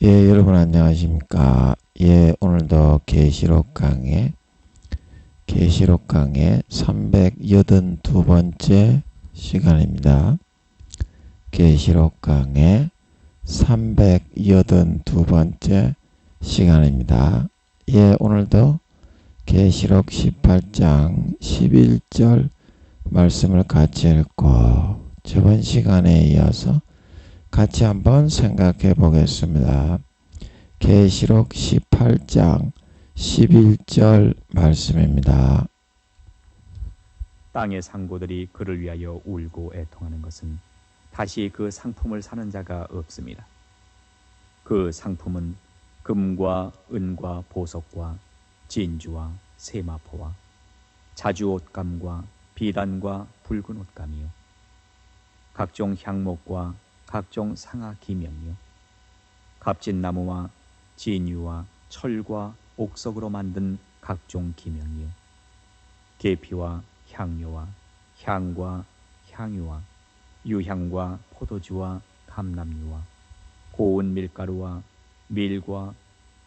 예, 여러분 안녕하십니까? 예, 오늘도 계시록 강의 382번째 시간입니다. 계시록 강의 382번째 시간입니다. 예, 오늘도 계시록 18장 11절 말씀을 같이 읽고 저번 시간에 이어서 같이 한번 생각해 보겠습니다. 계시록 18장 11절 말씀입니다. 땅의 상고들이 그를 위하여 울고 애통하는 것은 다시 그 상품을 사는 자가 없습니다. 그 상품은 금과 은과 보석과 진주와 세마포와 자주 옷감과 비단과 붉은 옷감이요 각종 향목과 각종 상아 기명이요 값진 나무와 진유와 철과 옥석으로 만든 각종 기명이요 계피와 향료와 향과 향유와 유향과 포도주와 감람유와 고운 밀가루와 밀과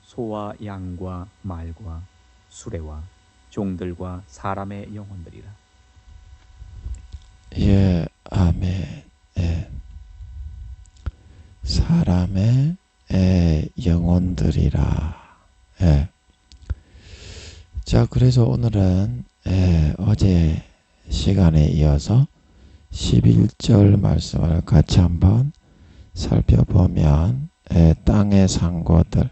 소와 양과 말과 수레와 종들과 사람의 영혼들이라. 예, 아멘. 예. 사람의 영혼들이라. 예. 자, 그래서 오늘은 어제 시간에 이어서 11절 말씀을 같이 한번 살펴보면 땅의 상고들,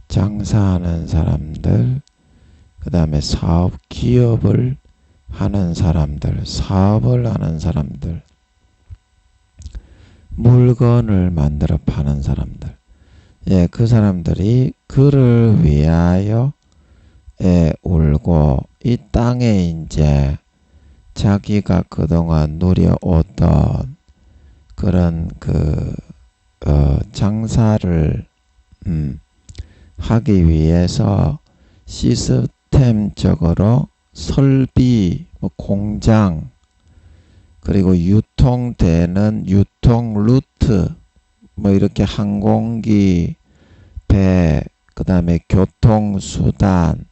장사하는 사람들, 그 다음에 사업, 기업을 하는 사람들, 사업을 하는 사람들, 물건을 만들어 파는 사람들, 예, 그 사람들이 그를 위하여 울고 이 땅에 이제 자기가 그동안 누려오던 그런 장사를 하기 위해서 시스템적으로 설비, 공장, 그리고 유통되는 유통 루트, 이렇게 항공기, 배, 그 다음에 교통수단,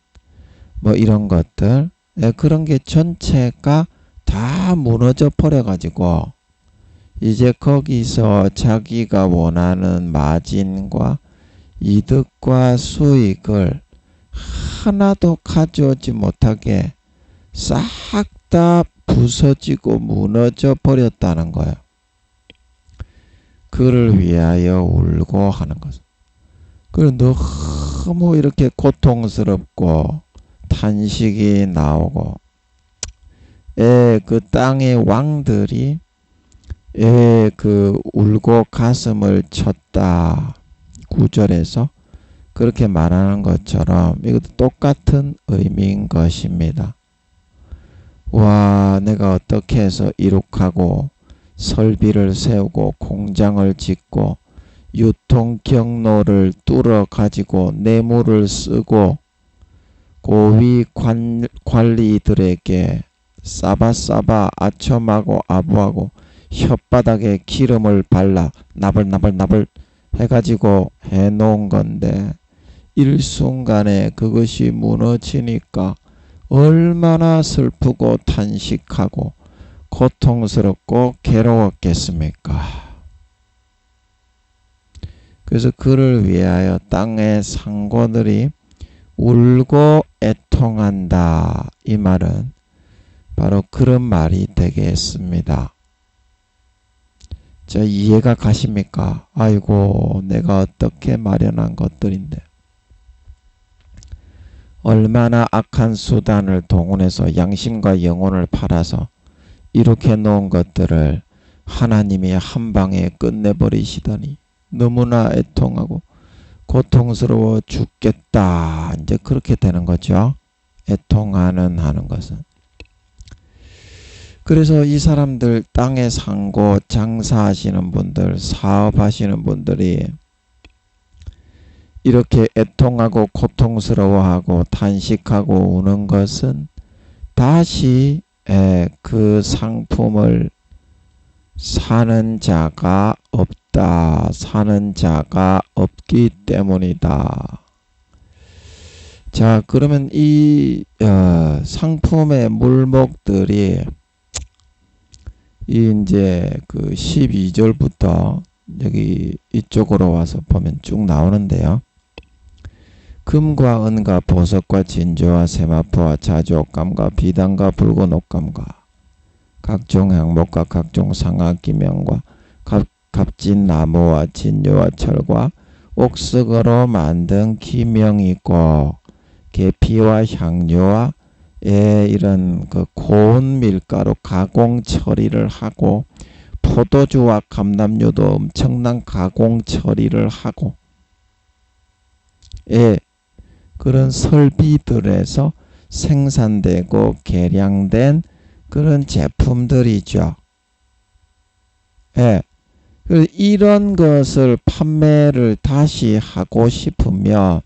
이런 것들, 그런 게 전체가 다 무너져 버려가지고, 이제 거기서 자기가 원하는 마진과 이득과 수익을 하나도 가져오지 못하게 싹 다 부서지고 무너져 버렸다는 거예요. 그를 위하여 울고 하는 것은. 그리고 너무 이렇게 고통스럽고 탄식이 나오고, 그 땅의 왕들이 그 울고 가슴을 쳤다. 9절에서 그렇게 말하는 것처럼 이것도 똑같은 의미인 것입니다. 와, 내가 어떻게 해서 이룩하고 설비를 세우고 공장을 짓고 유통 경로를 뚫어 가지고 뇌물을 쓰고 고위 관리들에게 싸바싸바 아첨하고 아부하고 혓바닥에 기름을 발라 나불나불 해가지고 해놓은 건데 일순간에 그것이 무너지니까 얼마나 슬프고 탄식하고 고통스럽고 괴로웠겠습니까? 그래서 그를 위하여 땅의 상고들이 울고 애통한다. 이 말은 바로 그런 말이 되겠습니다. 자, 이해가 가십니까? 아이고, 내가 어떻게 마련한 것들인데 얼마나 악한 수단을 동원해서 양심과 영혼을 팔아서 이렇게 놓은 것들을 하나님이 한 방에 끝내버리시다니 너무나 애통하고 고통스러워 죽겠다. 이제 그렇게 되는 거죠. 애통하는 것은. 그래서 이 사람들 땅에 상고 장사하시는 분들, 사업하시는 분들이 이렇게 애통하고 고통스러워하고 탄식하고 우는 것은 다시 그 상품을 사는 자가 있다. 사는 자가 없기 때문이다. 자, 그러면 이 상품의 물목들이 이제 그 12절부터 여기 이쪽으로 와서 보면 쭉 나오는데요. 금과 은과 보석과 진주와 세마포와 자주옥감과 비단과 붉은 옷감과 각종 향목과 각종 상아기명과 값진 나무와 진유와 철과 옥석으로 만든 기명이 있고 계피와 향료와 이런 그 고운 밀가루 가공 처리를 하고 포도주와 감람류도 엄청난 가공 처리를 하고 그런 설비들에서 생산되고 개량된 그런 제품들이죠. 이런 것을 판매를 다시 하고 싶으면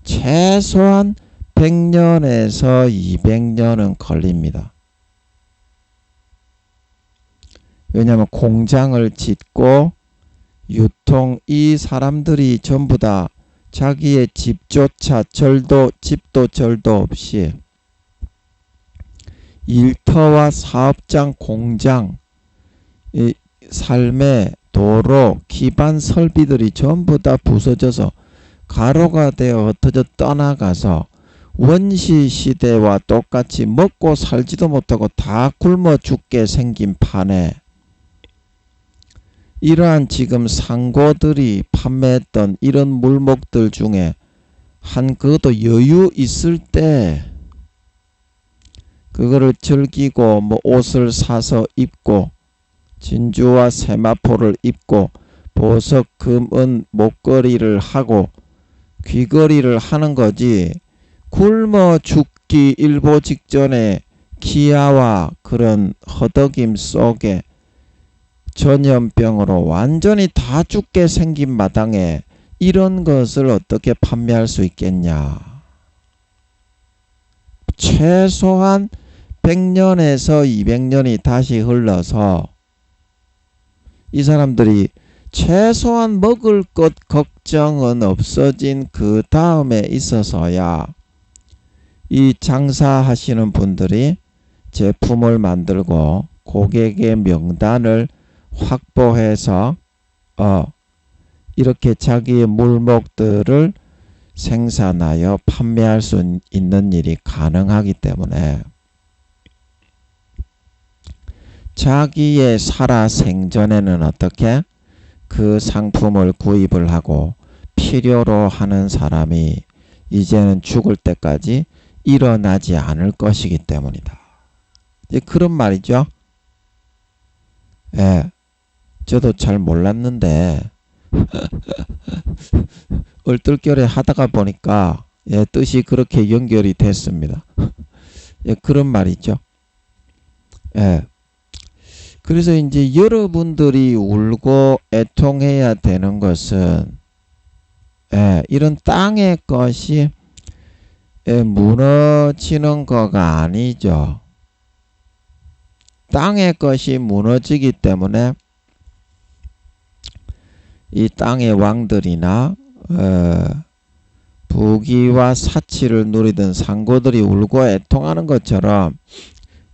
최소한 100년에서 200년은 걸립니다. 왜냐하면 공장을 짓고 유통, 이 사람들이 전부 다 자기의 집조차 집도 절도 없이 일터와 사업장, 공장, 이 삶의 도로, 기반 설비들이 전부 다 부서져서 가로가 되어 흩어져 떠나가서 원시 시대와 똑같이 먹고 살지도 못하고 다 굶어 죽게 생긴 판에 이러한 지금 상고들이 판매했던 이런 물목들 중에 그것도 여유 있을 때 그거를 즐기고 뭐 옷을 사서 입고 진주와 세마포를 입고 보석, 금, 은 목걸이를 하고 귀걸이를 하는 거지, 굶어 죽기 일보 직전에 기아와 그런 허덕임 속에 전염병으로 완전히 다 죽게 생긴 마당에 이런 것을 어떻게 판매할 수 있겠냐. 최소한 100년에서 200년이 다시 흘러서 이 사람들이 최소한 먹을 것 걱정은 없어진 그 다음에 있어서야 이 장사하시는 분들이 제품을 만들고 고객의 명단을 확보해서 이렇게 자기의 물목들을 생산하여 판매할 수 있는 일이 가능하기 때문에 자기의 살아생전에는 어떻게 그 상품을 구입을 하고 필요로 하는 사람이 이제는 죽을 때까지 일어나지 않을 것이기 때문이다. 이제 그런 말이죠. 저도 잘 몰랐는데 얼떨결에 하다가 보니까 뜻이 그렇게 연결이 됐습니다. 그런 말이죠. 그래서 이제 여러분들이 울고 애통해야 되는 것은 이런 땅의 것이 무너지는 거가 아니죠. 땅의 것이 무너지기 때문에 이 땅의 왕들이나 부귀와 사치를 누리던 상고들이 울고 애통하는 것처럼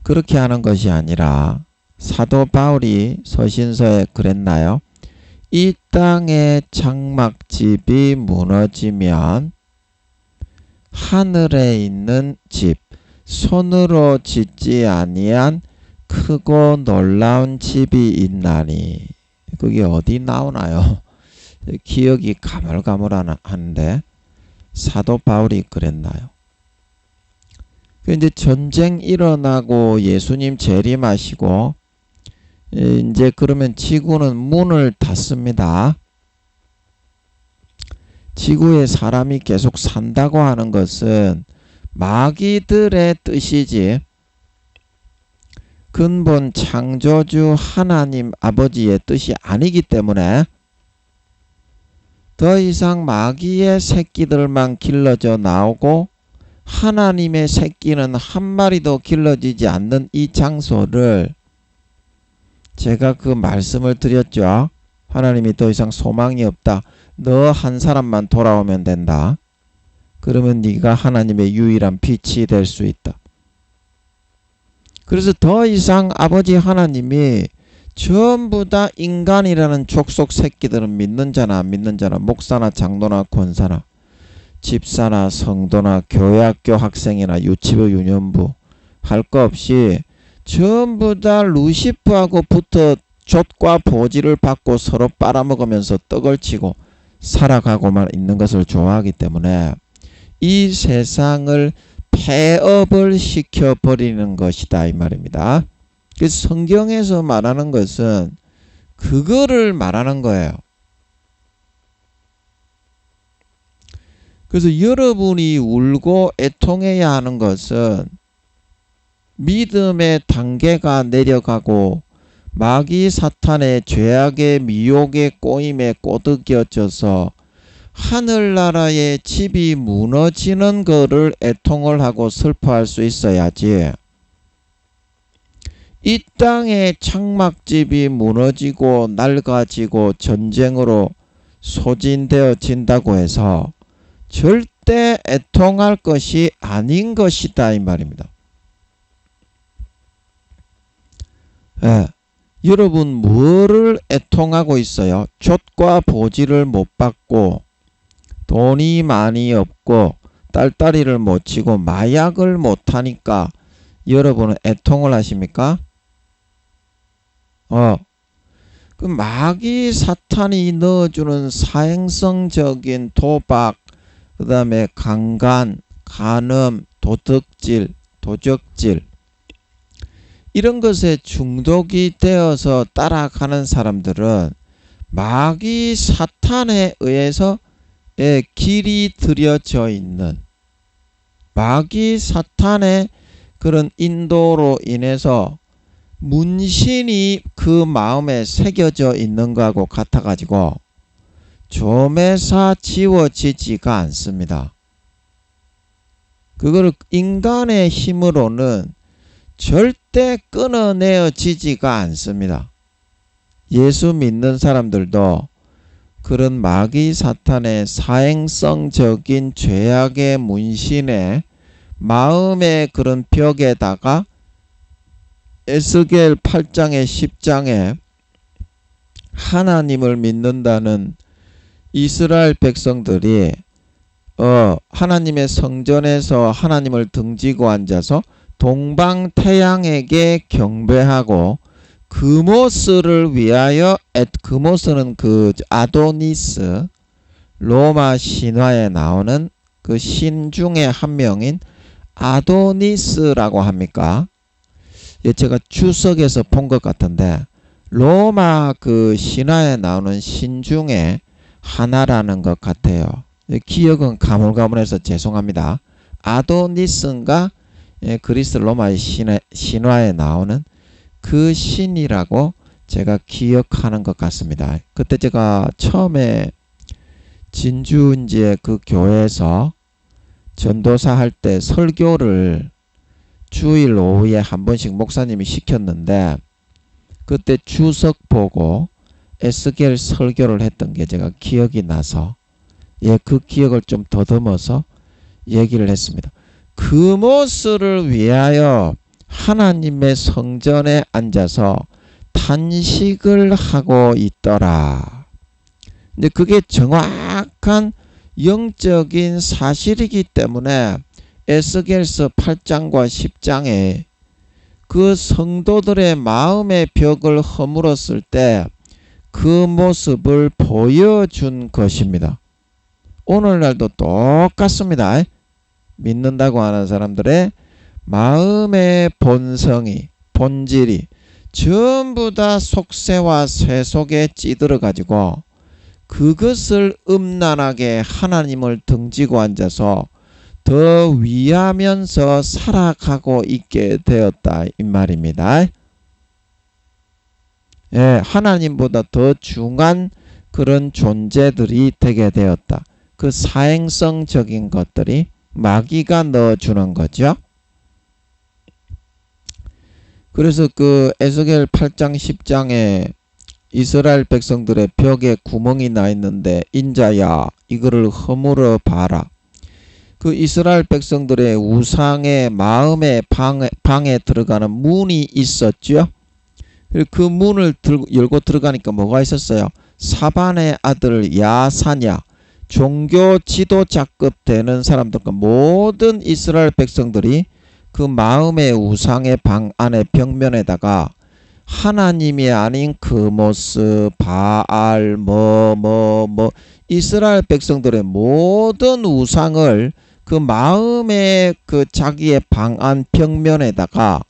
그렇게 하는 것이 아니라 사도 바울이 서신서에 그랬나요? 이 땅의 장막집이 무너지면 하늘에 있는 집, 손으로 짓지 아니한 크고 놀라운 집이 있나니. 그게 어디 나오나요? 기억이 가물가물한데 사도 바울이 그랬나요? 이제 전쟁 일어나고 예수님 재림하시고 이제 그러면 지구는 문을 닫습니다. 지구에 사람이 계속 산다고 하는 것은 마귀들의 뜻이지 근본 창조주 하나님 아버지의 뜻이 아니기 때문에 더 이상 마귀의 새끼들만 길러져 나오고 하나님의 새끼는 한 마리도 길러지지 않는 이 장소를 제가 그 말씀을 드렸죠. 하나님이 더 이상 소망이 없다. 너 한 사람만 돌아오면 된다. 그러면 네가 하나님의 유일한 빛이 될 수 있다. 그래서 더 이상 아버지 하나님이 전부 다 인간이라는 족속 새끼들은 믿는 자나 안 믿는 자나 목사나 장로나 권사나 집사나 성도나 교회학교 학생이나 유치부 유년부 할 거 없이 전부 다 루시프하고 붙어 족과 보지를 받고 서로 빨아먹으면서 떡을 치고 살아가고만 있는 것을 좋아하기 때문에 이 세상을 폐업을 시켜버리는 것이다 이 말입니다. 그래서 성경에서 말하는 것은 그거를 말하는 거예요. 그래서 여러분이 울고 애통해야 하는 것은 믿음의 단계가 내려가고 마귀 사탄의 죄악의 미혹의 꼬임에 꼬드겨져서 하늘나라의 집이 무너지는 거를 애통을 하고 슬퍼할 수 있어야지, 이 땅의 장막집이 무너지고 낡아지고 전쟁으로 소진되어진다고 해서 절대 애통할 것이 아닌 것이다 이 말입니다. 예, 여러분 뭐를 애통하고 있어요? 족과 보지를 못 받고 돈이 많이 없고 딸딸이를 못 치고 마약을 못 하니까 여러분은 애통을 하십니까? 그 마귀 사탄이 넣어주는 사행성적인 도박, 그 다음에 강간, 간음, 도덕질, 도적질 이런 것에 중독이 되어서 따라가는 사람들은 마귀 사탄에 의해서 길이 들여져 있는 마귀 사탄의 그런 인도로 인해서 문신이 그 마음에 새겨져 있는 거하고 같아가지고 조매사 지워지지가 않습니다. 그걸 인간의 힘으로는 절대 끊어내어지지가 않습니다. 예수 믿는 사람들도 그런 마귀 사탄의 사행성적인 죄악의 문신에 마음의 그런 벽에다가 에스겔 8장의 10장에 하나님을 믿는다는 이스라엘 백성들이 하나님의 성전에서 하나님을 등지고 앉아서 동방태양에게 경배하고 그모스를 위하여, 그모스는 그 아도니스, 로마 신화에 나오는 그 신 중에 한 명인 아도니스라고 합니까? 제가 추석에서 본 것 같은데 로마 그 신화에 나오는 신 중에 하나라는 것 같아요. 기억은 가물가물해서 죄송합니다. 아도니스인가 그리스 로마의 신화에 나오는 그 신이라고 제가 기억하는 것 같습니다. 그때 제가 처음에 진주인지의 그 교회에서 전도사 할 때 설교를 주일 오후에 한 번씩 목사님이 시켰는데 그때 추석 보고 에스겔 설교를 했던 게 제가 기억이 나서 그 기억을 좀 더듬어서 얘기를 했습니다. 그모스를 위하여 하나님의 성전에 앉아서 탄식을 하고 있더라. 근데 그게 정확한 영적인 사실이기 때문에 에스겔서 8장과 10장에 그 성도들의 마음의 벽을 허물었을 때 그 모습을 보여준 것입니다. 오늘날도 똑같습니다. 믿는다고 하는 사람들의 마음의 본성이, 본질이 전부 다 속세와 쇠속에 찌들어 가지고 그것을 음란하게 하나님을 등지고 앉아서 더 위하면서 살아가고 있게 되었다 이 말입니다. 하나님보다 더 중한 그런 존재들이 되게 되었다. 그 사행성적인 것들이 마귀가 넣어주는 거죠. 그래서 그 에스겔 8장 10장에 이스라엘 백성들의 벽에 구멍이 나 있는데 인자야 이거를 허물어 봐라. 그 이스라엘 백성들의 우상의 마음의 방에 들어가는 문이 있었죠. 그 문을 열고 들어가니까 뭐가 있었어요? 사반의 아들 야사냐, 종교 지도자급 되는 사람들과 모든 이스라엘 백성들이 그 마음의 우상의 방 안에 벽면에다가 하나님이 아닌 그모스, 바알, 이스라엘 백성들의 모든 우상을 그 마음의 그 자기의 방 안 벽면에다가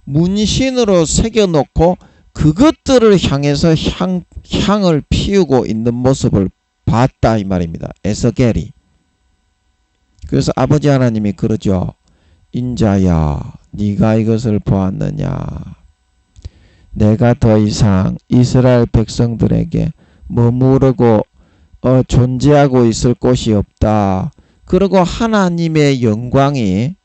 문신으로 새겨놓고 그것들을 향해서 향을 피우고 있는 모습을 봤다 이 말입니다. 에스겔이. 그래서 아버지 하나님이 그러죠. 인자야 네가 이것을 보았느냐. 내가 더 이상 이스라엘 백성들에게 머무르고 존재하고 있을 곳이 없다. 그리고 하나님의 영광이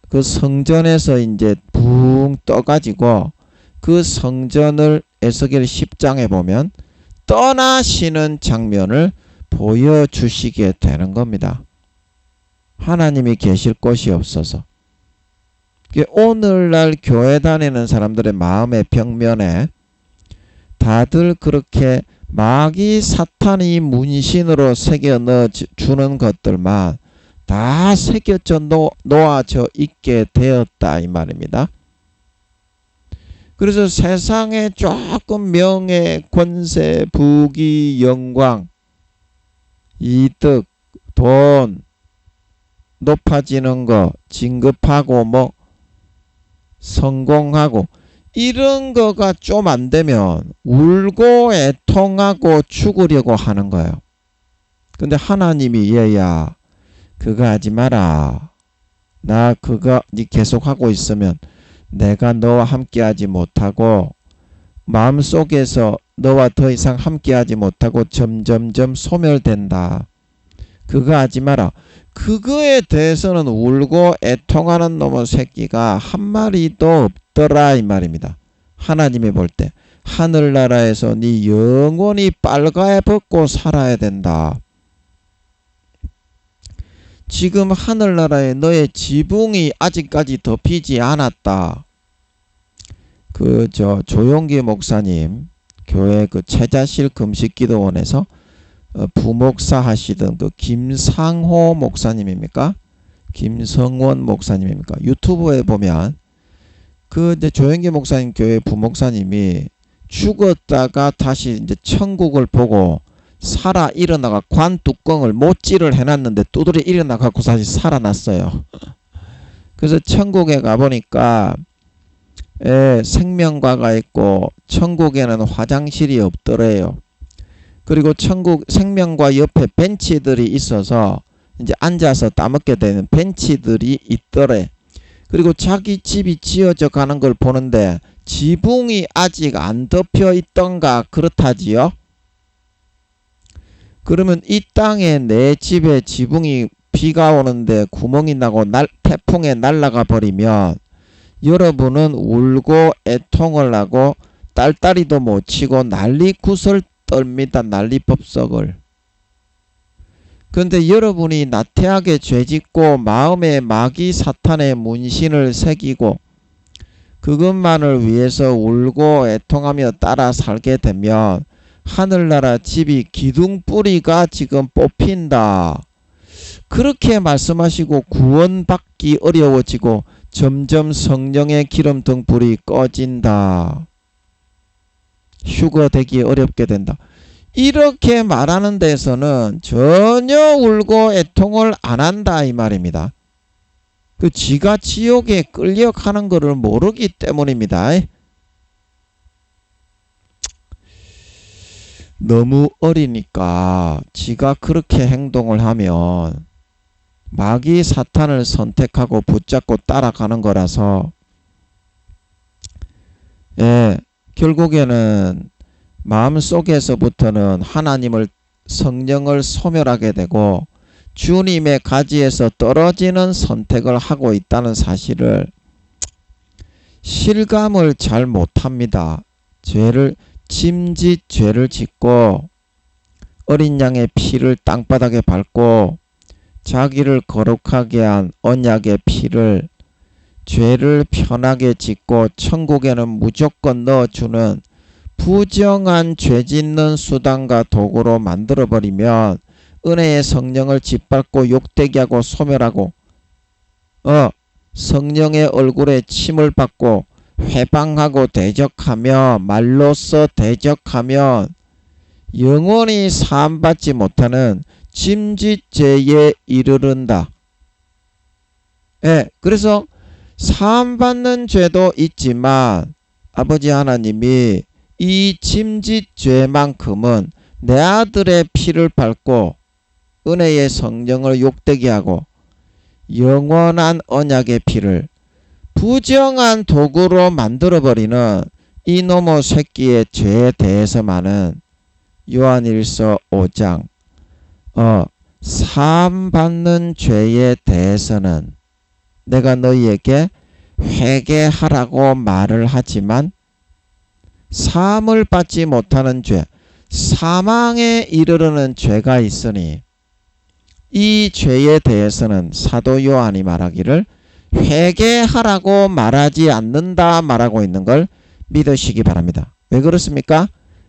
그 성전에서 이제 붕 떠가지고 그 성전을 에스겔 10장에 보면 떠나시는 장면을 보여주시게 되는 겁니다. 하나님이 계실 곳이 없어서. 오늘날 교회 다니는 사람들의 마음의 벽면에 다들 그렇게 마귀 사탄이 문신으로 새겨 넣어주는 것들만 다 새겨져 놓아져 있게 되었다 이 말입니다. 그래서 세상에 조금 명예, 권세, 부귀, 영광, 이득, 돈, 높아지는 거, 진급하고 성공하고 이런 거가 좀 안 되면 울고 애통하고 죽으려고 하는 거예요. 근데 하나님이 얘야 그거 하지 마라. 나 그거 니 계속 하고 있으면 내가 너와 함께하지 못하고 마음속에서 너와 더 이상 함께하지 못하고 점점점 소멸된다. 그거 하지 마라. 그거에 대해서는 울고 애통하는 놈의 새끼가 한 마리도 없더라 이 말입니다. 하나님이 볼 때 하늘나라에서 네 영원히 빨가벗고 살아야 된다. 지금 하늘나라에 너의 지붕이 아직까지 덮이지 않았다. 조용기 목사님 교회 그 최자실 금식기도원에서 부목사 하시던 그 김상호 목사님입니까? 김성원 목사님입니까? 유튜브에 보면 그 이제 조영기 목사님 교회 부목사님이 죽었다가 다시 이제 천국을 보고 살아 일어나가 관 뚜껑을 못질을 해놨는데 두드려 일어나갖고 다시 살아났어요. 그래서 천국에 가보니까 생명과가 있고 천국에는 화장실이 없더래요. 그리고 천국 생명과 옆에 벤치들이 있어서 이제 앉아서 따먹게 되는 벤치들이 있더래. 그리고 자기 집이 지어져 가는 걸 보는데 지붕이 아직 안 덮여 있던가 그렇다지요. 그러면 이 땅에 내 집에 지붕이 비가 오는데 구멍이 나고 태풍에 날아가 버리면 여러분은 울고 애통을 하고 딸딸이도 못 치고 난리굿을 떨니다. 난리법석을. 그런데 여러분이 나태하게 죄짓고 마음에 마귀 사탄의 문신을 새기고 그것만을 위해서 울고 애통하며 따라 살게 되면 하늘나라 집이 기둥뿌리가 지금 뽑힌다. 그렇게 말씀하시고 구원받기 어려워지고 점점 성령의 기름 등불이 꺼진다. 휴거되기 어렵게 된다. 이렇게 말하는 데서는 전혀 울고 애통을 안 한다 이 말입니다. 그 지가 지옥에 끌려가는 것을 모르기 때문입니다. 너무 어리니까 지가 그렇게 행동을 하면 마귀 사탄을 선택하고 붙잡고 따라가는 거라서 결국에는 마음속에서부터는 하나님을 성령을 소멸하게 되고 주님의 가지에서 떨어지는 선택을 하고 있다는 사실을 실감을 잘 못합니다. 짐짓 죄를 짓고 어린 양의 피를 땅바닥에 밟고 자기를 거룩하게 한 언약의 피를 죄를 편하게 짓고 천국에는 무조건 넣어주는 부정한 죄 짓는 수단과 도구로 만들어버리면 은혜의 성령을 짓밟고 욕되게 하고 소멸하고 성령의 얼굴에 침을 받고 회방하고 대적하며 말로써 대적하면 영원히 사함받지 못하는 짐짓죄에 이르른다. 그래서 사함받는 죄도 있지만 아버지 하나님이 이 짐짓죄만큼은 내 아들의 피를 밟고 은혜의 성령을 욕되게 하고 영원한 언약의 피를 부정한 도구로 만들어버리는 이놈의 새끼의 죄에 대해서만은 요한일서 5장 사함받는 죄에 대해서는 내가 너희에게 회개하라고 말을 하지만 사함을 받지 못하는 죄, 사망에 이르르는 죄가 있으니 이 죄에 대해서는 사도 요한이 말하기를 회개하라고 말하지 않는다 말하고 있는 걸 믿으시기 바랍니다. 왜 그렇습니까?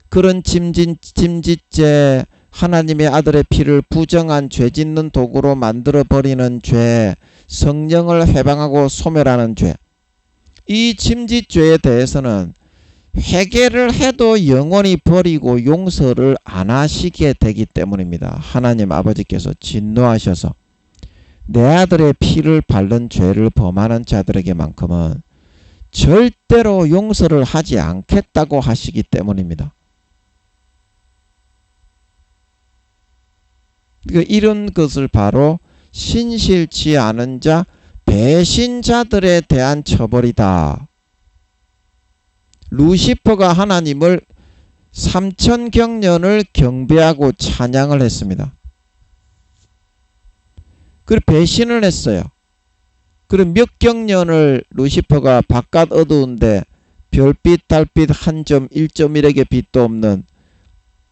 그런 짐짓죄, 하나님의 아들의 피를 부정한 죄 짓는 도구로 만들어버리는 죄, 성령을 해방하고 소멸하는 죄, 이 짐짓죄에 대해서는 회개를 해도 영원히 버리고 용서를 안 하시게 되기 때문입니다. 하나님 아버지께서 진노하셔서 내 아들의 피를 바른 죄를 범하는 자들에게만큼은 절대로 용서를 하지 않겠다고 하시기 때문입니다. 이런 것을 바로 신실치 않은 자, 배신자들에 대한 처벌이다. 루시퍼가 하나님을 3000경년을 경배하고 찬양을 했습니다. 그리고 배신을 했어요. 그리고 몇 경년을 루시퍼가 바깥 어두운데 별빛 달빛 한 점 1.1에게 빛도 없는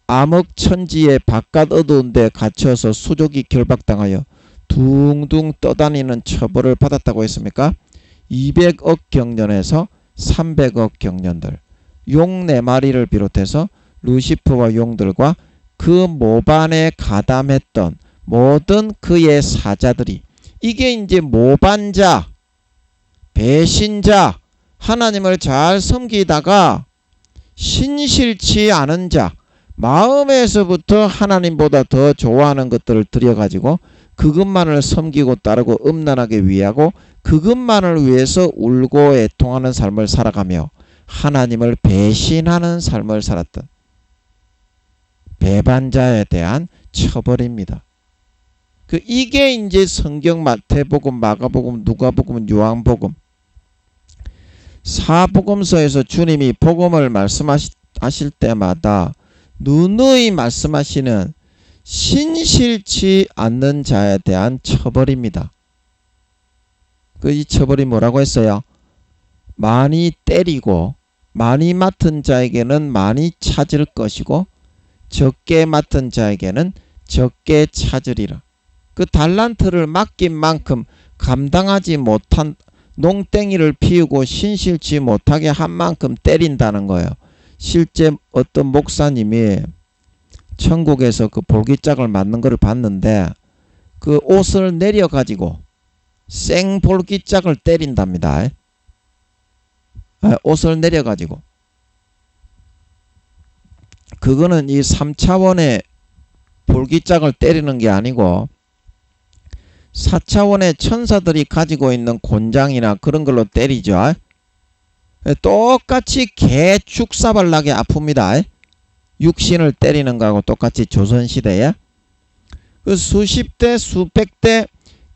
암흑천지의 바깥 어두운데 갇혀서 수족이 결박당하여 둥둥 떠다니는 처벌을 받았다고 했습니까? 200억 경년에서 300억 경년들, 용 4마리를 비롯해서 루시퍼와 용들과 그 모반에 가담했던 모든 그의 사자들이, 이게 이제 모반자, 배신자, 하나님을 잘 섬기다가 신실치 않은 자, 마음에서부터 하나님보다 더 좋아하는 것들을 들여가지고 그것만을 섬기고 따르고 음란하게 위하고 그것만을 위해서 울고 애통하는 삶을 살아가며 하나님을 배신하는 삶을 살았던 배반자에 대한 처벌입니다. 이게 이제 성경 마태복음, 마가복음, 누가복음, 요한복음, 사복음서에서 주님이 복음을 말씀하실 때마다 누누이 말씀하시는 신실치 않는 자에 대한 처벌입니다. 이 처벌이 뭐라고 했어요? 많이 때리고 많이 맡은 자에게는 많이 찾을 것이고 적게 맡은 자에게는 적게 찾으리라. 그 달란트를 맡긴 만큼 감당하지 못한 농땡이를 피우고 신실치 못하게 한 만큼 때린다는 거예요. 실제 어떤 목사님이 천국에서 그 볼기짝을 맞는 것을 봤는데 그 옷을 내려가지고 생 볼기짝을 때린답니다. 옷을 내려가지고. 그거는 이 3차원의 볼기짝을 때리는 게 아니고 4차원의 천사들이 가지고 있는 곤장이나 그런 걸로 때리죠. 똑같이 개 축사발 나게 아픕니다. 육신을 때리는 거하고 똑같이 조선시대에 그 수십 대 수백 대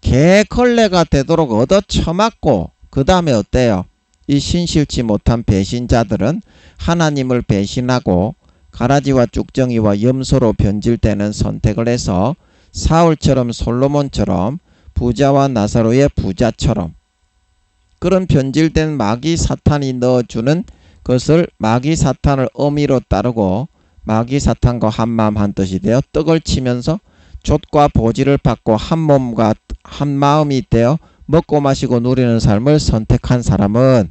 개걸레가 되도록 얻어 처맞고 그 다음에 어때요? 이 신실치 못한 배신자들은 하나님을 배신하고 가라지와 쭉정이와 염소로 변질되는 선택을 해서 사울처럼 솔로몬처럼 부자와 나사로의 부자처럼 그런 변질된 마귀 사탄이 넣어주는 그것을 마귀 사탄을 어미로 따르고 마귀 사탄과 한마음 한뜻이 되어 떡을 치면서 족과 보지를 받고 한 몸과 한 마음이 되어 먹고 마시고 누리는 삶을 선택한 사람은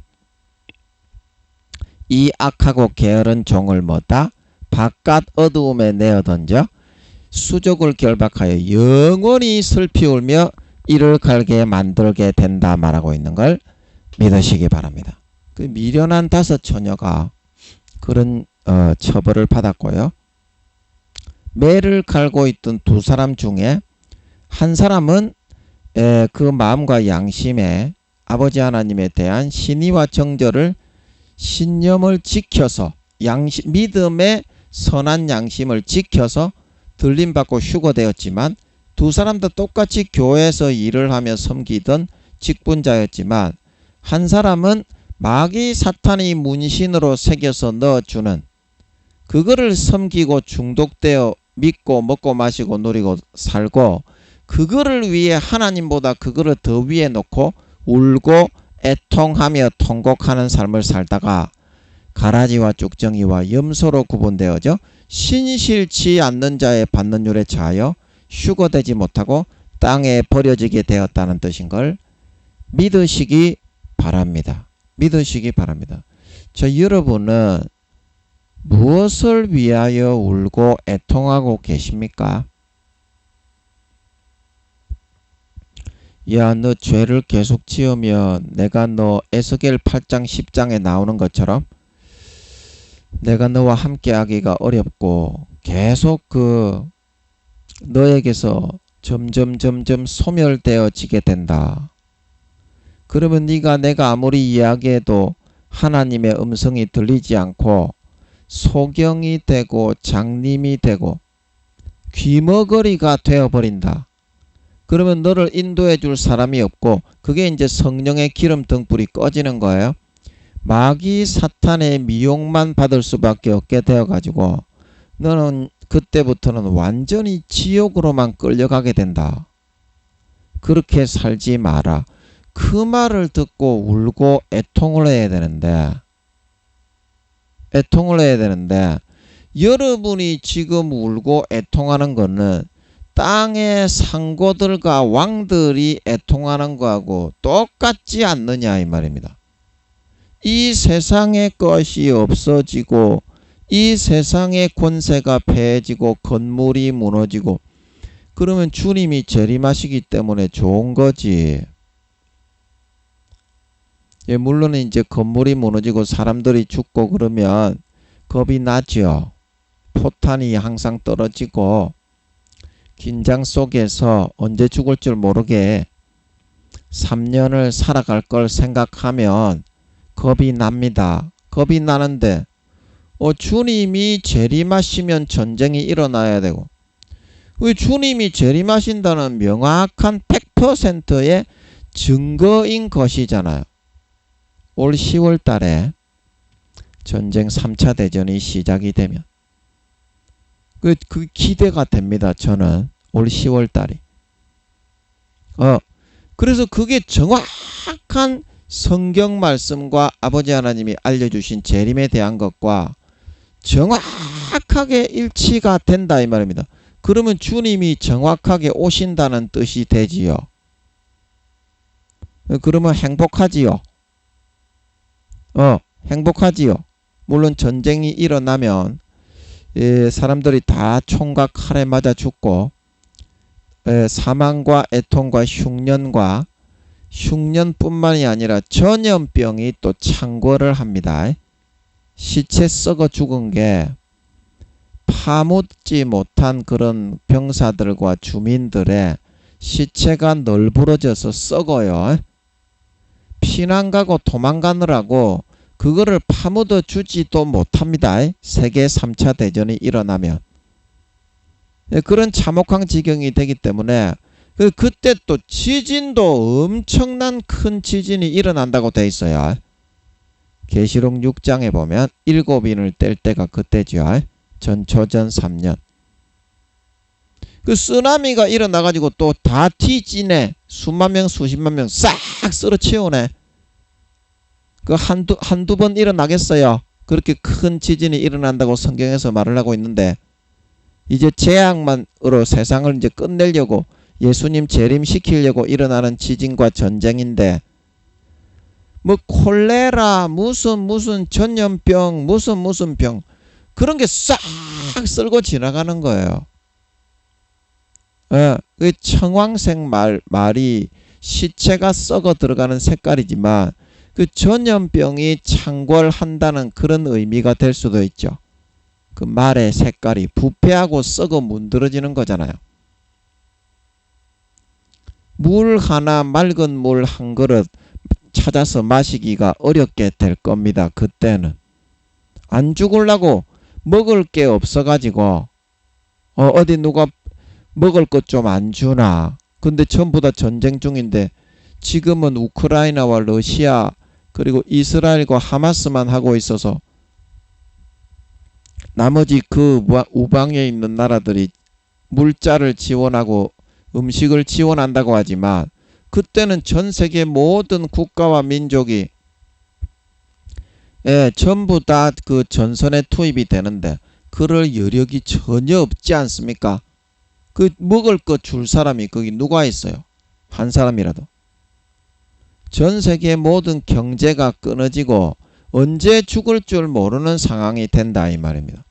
이 악하고 게으른 종을 뭐다? 바깥 어두움에 내어던져 수족을 결박하여 영원히 슬피 울며 이를 갈게 만들게 된다 말하고 있는 걸 믿으시기 바랍니다. 그 미련한 5 처녀가 그런 처벌을 받았고요. 매를 갈고 있던 2 사람 중에 한 사람은 그 마음과 양심에 아버지 하나님에 대한 신의와 정절을 신념을 지켜서 믿음의 선한 양심을 지켜서 들림받고 휴거되었지만 2 사람 다 똑같이 교회에서 일을 하며 섬기던 직분자였지만 한 사람은 마귀 사탄이 문신으로 새겨서 넣어주는 그거를 섬기고 중독되어 믿고 먹고 마시고 누리고 살고 그거를 위해 하나님보다 그거를 더 위에 놓고 울고 애통하며 통곡하는 삶을 살다가 가라지와 쭉정이와 염소로 구분되어져 신실치 않는 자의 받는 율에 처하여 휴거되지 못하고 땅에 버려지게 되었다는 뜻인 걸 믿으시기 바랍니다. 믿으시기 바랍니다. 여러분은 무엇을 위하여 울고 애통하고 계십니까? 야, 너 죄를 계속 지으면 내가 너 에스겔 8장 10장에 나오는 것처럼 내가 너와 함께 하기가 어렵고 계속 너에게서 점점 소멸되어지게 된다. 그러면 네가 내가 아무리 이야기해도 하나님의 음성이 들리지 않고 소경이 되고 장님이 되고 귀머거리가 되어버린다. 그러면 너를 인도해 줄 사람이 없고 그게 이제 성령의 기름 등불이 꺼지는 거예요. 마귀 사탄의 미혹만 받을 수밖에 없게 되어가지고 너는 그때부터는 완전히 지옥으로만 끌려가게 된다. 그렇게 살지 마라. 그 말을 듣고 울고 애통을 해야 되는데 여러분이 지금 울고 애통하는 거는 땅의 상고들과 왕들이 애통하는 거하고 똑같지 않느냐 이 말입니다. 이 세상의 것이 없어지고 이 세상의 권세가 패해지고 건물이 무너지고 그러면 주님이 재림하시기 때문에 좋은 거지. 예, 물론 이제 건물이 무너지고 사람들이 죽고 그러면 겁이 나죠. 포탄이 항상 떨어지고 긴장 속에서 언제 죽을 줄 모르게 3년을 살아갈 걸 생각하면 겁이 납니다. 겁이 나는데 주님이 재림하시면 전쟁이 일어나야 되고 주님이 재림하신다는 명확한 100%의 증거인 것이잖아요. 올 10월 달에 전쟁 3차 대전이 시작이 되면 그 기대가 됩니다. 저는 올 10월 달이. 그래서 그게 정확한 성경 말씀과 아버지 하나님이 알려주신 재림에 대한 것과 정확하게 일치가 된다 이 말입니다. 그러면 주님이 정확하게 오신다는 뜻이 되지요. 그러면 행복하지요. 행복하지요. 물론 전쟁이 일어나면 사람들이 다 총과 칼에 맞아 죽고 사망과 애통과 흉년뿐만이 아니라 전염병이 또 창궐을 합니다. 시체 썩어 죽은 게 파묻지 못한 그런 병사들과 주민들의 시체가 널브러져서 썩어요. 피난 가고 도망가느라고 그거를 파묻어 주지도 못합니다. 세계 3차 대전이 일어나면. 그런 참혹한 지경이 되기 때문에 그때 또 지진도 엄청난 큰 지진이 일어난다고 돼 있어요. 계시록 6장에 보면 7인을 뗄 때가 그때죠. 전초전 3년. 그 쓰나미가 일어나가지고 또 다 뒤지네. 수만 명 수십만 명 싹 쓸어치우네. 그 한두 번 일어나겠어요? 그렇게 큰 지진이 일어난다고 성경에서 말을 하고 있는데 이제 재앙만으로 세상을 이제 끝내려고 예수님 재림시키려고 일어나는 지진과 전쟁인데 뭐 콜레라 무슨 전염병 무슨 병 그런 게 싹 쓸고 지나가는 거예요. 예, 그 청황색 말이 시체가 썩어 들어가는 색깔이지만 그 전염병이 창궐한다는 그런 의미가 될 수도 있죠. 그 말의 색깔이 부패하고 썩어 문드러지는 거잖아요. 물 하나 맑은 물 한 그릇 찾아서 마시기가 어렵게 될 겁니다. 그때는 안 죽으려고 먹을 게 없어가지고 어디 누가 먹을 것 좀 안 주나. 근데 전부 다 전쟁 중인데 지금은 우크라이나와 러시아 그리고 이스라엘과 하마스만 하고 있어서 나머지 그 우방에 있는 나라들이 물자를 지원하고 음식을 지원한다고 하지만 그때는 전 세계 모든 국가와 민족이 전부 다 그 전선에 투입이 되는데 그럴 여력이 전혀 없지 않습니까? 그 먹을 것 줄 사람이 거기 누가 있어요? 한 사람이라도. 전 세계 모든 경제가 끊어지고 언제 죽을 줄 모르는 상황이 된다 이 말입니다.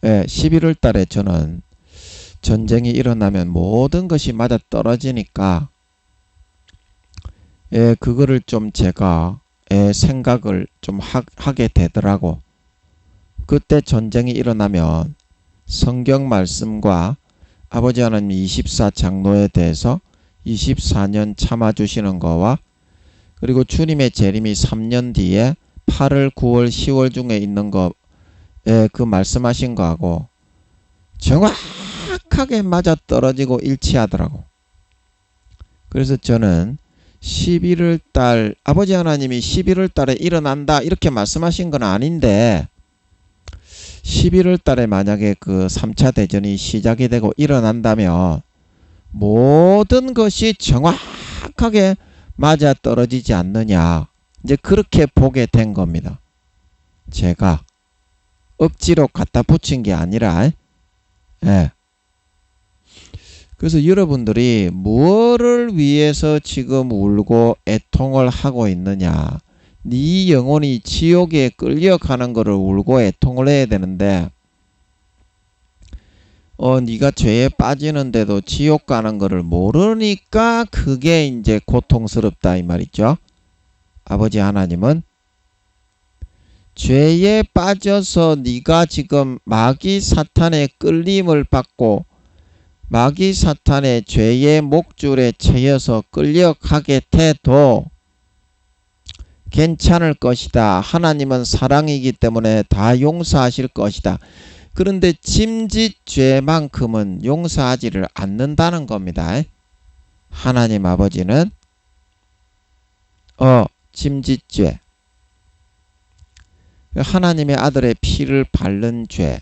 11월 달에 저는 전쟁이 일어나면 모든 것이 맞아 떨어지니까 그거를 좀 제가 생각을 좀 하게 되더라고. 그때 전쟁이 일어나면 성경 말씀과 아버지 하나님 24장로에 대해서 24년 참아주시는 거와 그리고 주님의 재림이 3년 뒤에 8월, 9월, 10월 중에 있는 거 그 말씀하신 거하고 정확하게 맞아 떨어지고 일치하더라고. 그래서 저는 11월 달 아버지 하나님이 11월 달에 일어난다 이렇게 말씀하신 건 아닌데 11월 달에 만약에 그 3차 대전이 시작이 되고 일어난다면 모든 것이 정확하게 맞아 떨어지지 않느냐 이제 그렇게 보게 된 겁니다. 제가 억지로 갖다 붙인 게 아니라 그래서 여러분들이 무엇을 위해서 지금 울고 애통을 하고 있느냐 네 영혼이 지옥에 끌려가는 것을 울고 애통을 해야 되는데 네가 죄에 빠지는데도 지옥 가는 것을 모르니까 그게 이제 고통스럽다 이 말이죠. 아버지 하나님은 죄에 빠져서 네가 지금 마귀 사탄의 끌림을 받고 마귀 사탄의 죄의 목줄에 채여서 끌려가게 돼도 괜찮을 것이다. 하나님은 사랑이기 때문에 다 용서하실 것이다. 그런데 짐짓죄만큼은 용서하지를 않는다는 겁니다. 하나님 아버지는 짐짓죄 하나님의 아들의 피를 바른 죄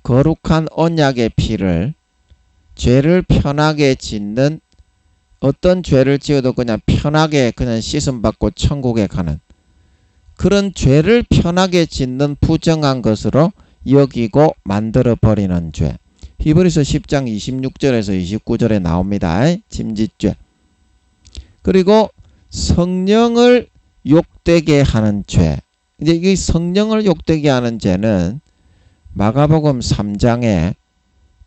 거룩한 언약의 피를 죄를 편하게 짓는 어떤 죄를 지어도 그냥 편하게 그냥 씻음받고 천국에 가는 그런 죄를 편하게 짓는 부정한 것으로 여기고 만들어버리는 죄. 히브리서 10장 26절에서 29절에 나옵니다. 짐짓죄. 그리고 성령을 욕되게 하는 죄. 이제 이 성령을 욕되게 하는 죄는 마가복음 3장에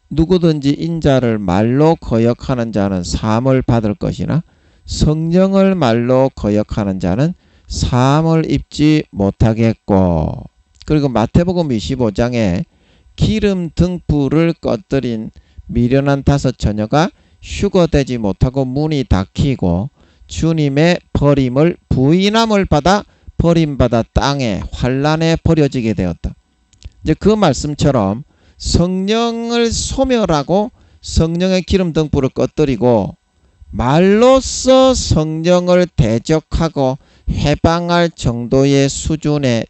누구든지 인자를 말로 거역하는 자는 사함을 받을 것이나 성령을 말로 거역하는 자는 사함을 입지 못하겠고 그리고 마태복음 25장에 기름 등불을 꺼뜨린 미련한 5 처녀가 휴거되지 못하고 문이 닫히고 주님의 버림을 부인함을 받아 버림받아 땅에 환란에 버려지게 되었다. 이제 그 말씀처럼 성령을 소멸하고 성령의 기름 등불을 꺼뜨리고 말로써 성령을 대적하고 해방할 정도의 수준의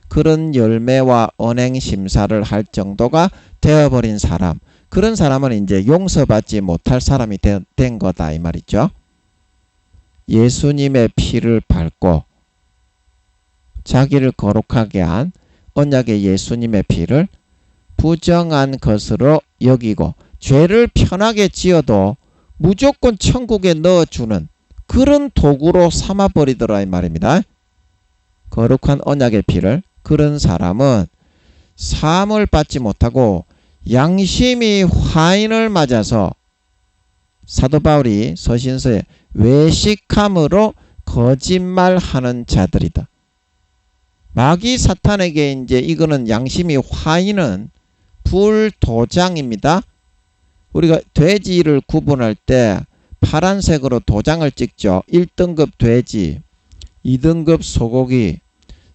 그런 열매와 언행 심사를 할 정도가 되어버린 사람 그런 사람은 이제 용서받지 못할 사람이 된 거다 이 말이죠. 예수님의 피를 밟고 자기를 거룩하게 한 언약의 예수님의 피를 부정한 것으로 여기고 죄를 편하게 지어도 무조건 천국에 넣어주는 그런 도구로 삼아버리더라 이 말입니다. 거룩한 언약의 피를. 그런 사람은 사함을 받지 못하고 양심이 화인을 맞아서 사도 바울이 서신서에 외식함으로 거짓말하는 자들이다. 마귀 사탄에게 이제 이거는 양심이 화인은 불도장입니다. 우리가 돼지를 구분할 때 파란색으로 도장을 찍죠. 1등급 돼지, 2등급 소고기,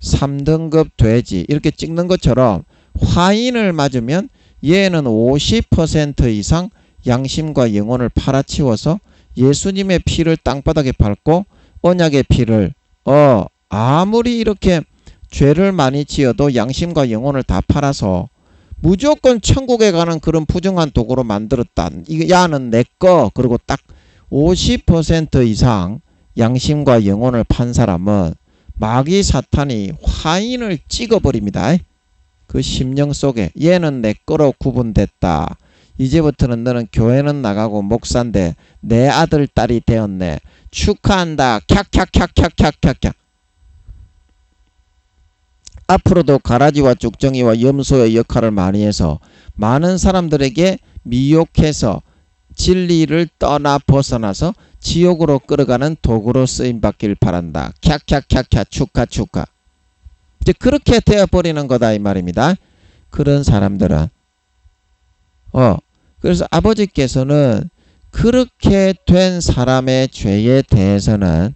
3등급 돼지 이렇게 찍는 것처럼 화인을 맞으면 얘는 50% 이상 양심과 영혼을 팔아치워서 예수님의 피를 땅바닥에 밟고 언약의 피를 아무리 이렇게 죄를 많이 지어도 양심과 영혼을 다 팔아서 무조건 천국에 가는 그런 부정한 도구로 만들었다. 야는 내 거. 그리고 딱 50% 이상 양심과 영혼을 판 사람은 마귀 사탄이 화인을 찍어버립니다. 그 심령 속에 얘는 내 거로 구분됐다. 이제부터는 너는 교회는 나가고 목사인데 내 아들 딸이 되었네. 축하한다. 캬캬캬캬캬캬캬. 앞으로도 가라지와 쭉정이와 염소의 역할을 많이 해서 많은 사람들에게 미혹해서 진리를 떠나 벗어나서 지옥으로 끌어가는 도구로 쓰임받길 바란다. 캬캬캬캬 축하. 이제 그렇게 되어버리는 거다 이 말입니다. 그런 사람들은 그래서 아버지께서는 그렇게 된 사람의 죄에 대해서는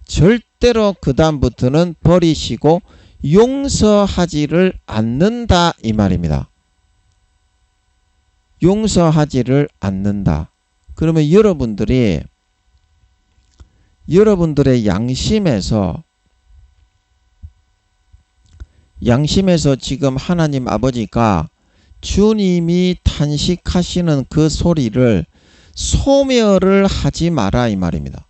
절대로 그 다음부터는 버리시고 용서하지를 않는다 이 말입니다. 용서하지를 않는다. 그러면 여러분들의 양심에서 지금 하나님 아버지가 주님이 탄식하시는 그 소리를 소멸을 하지 마라 이 말입니다.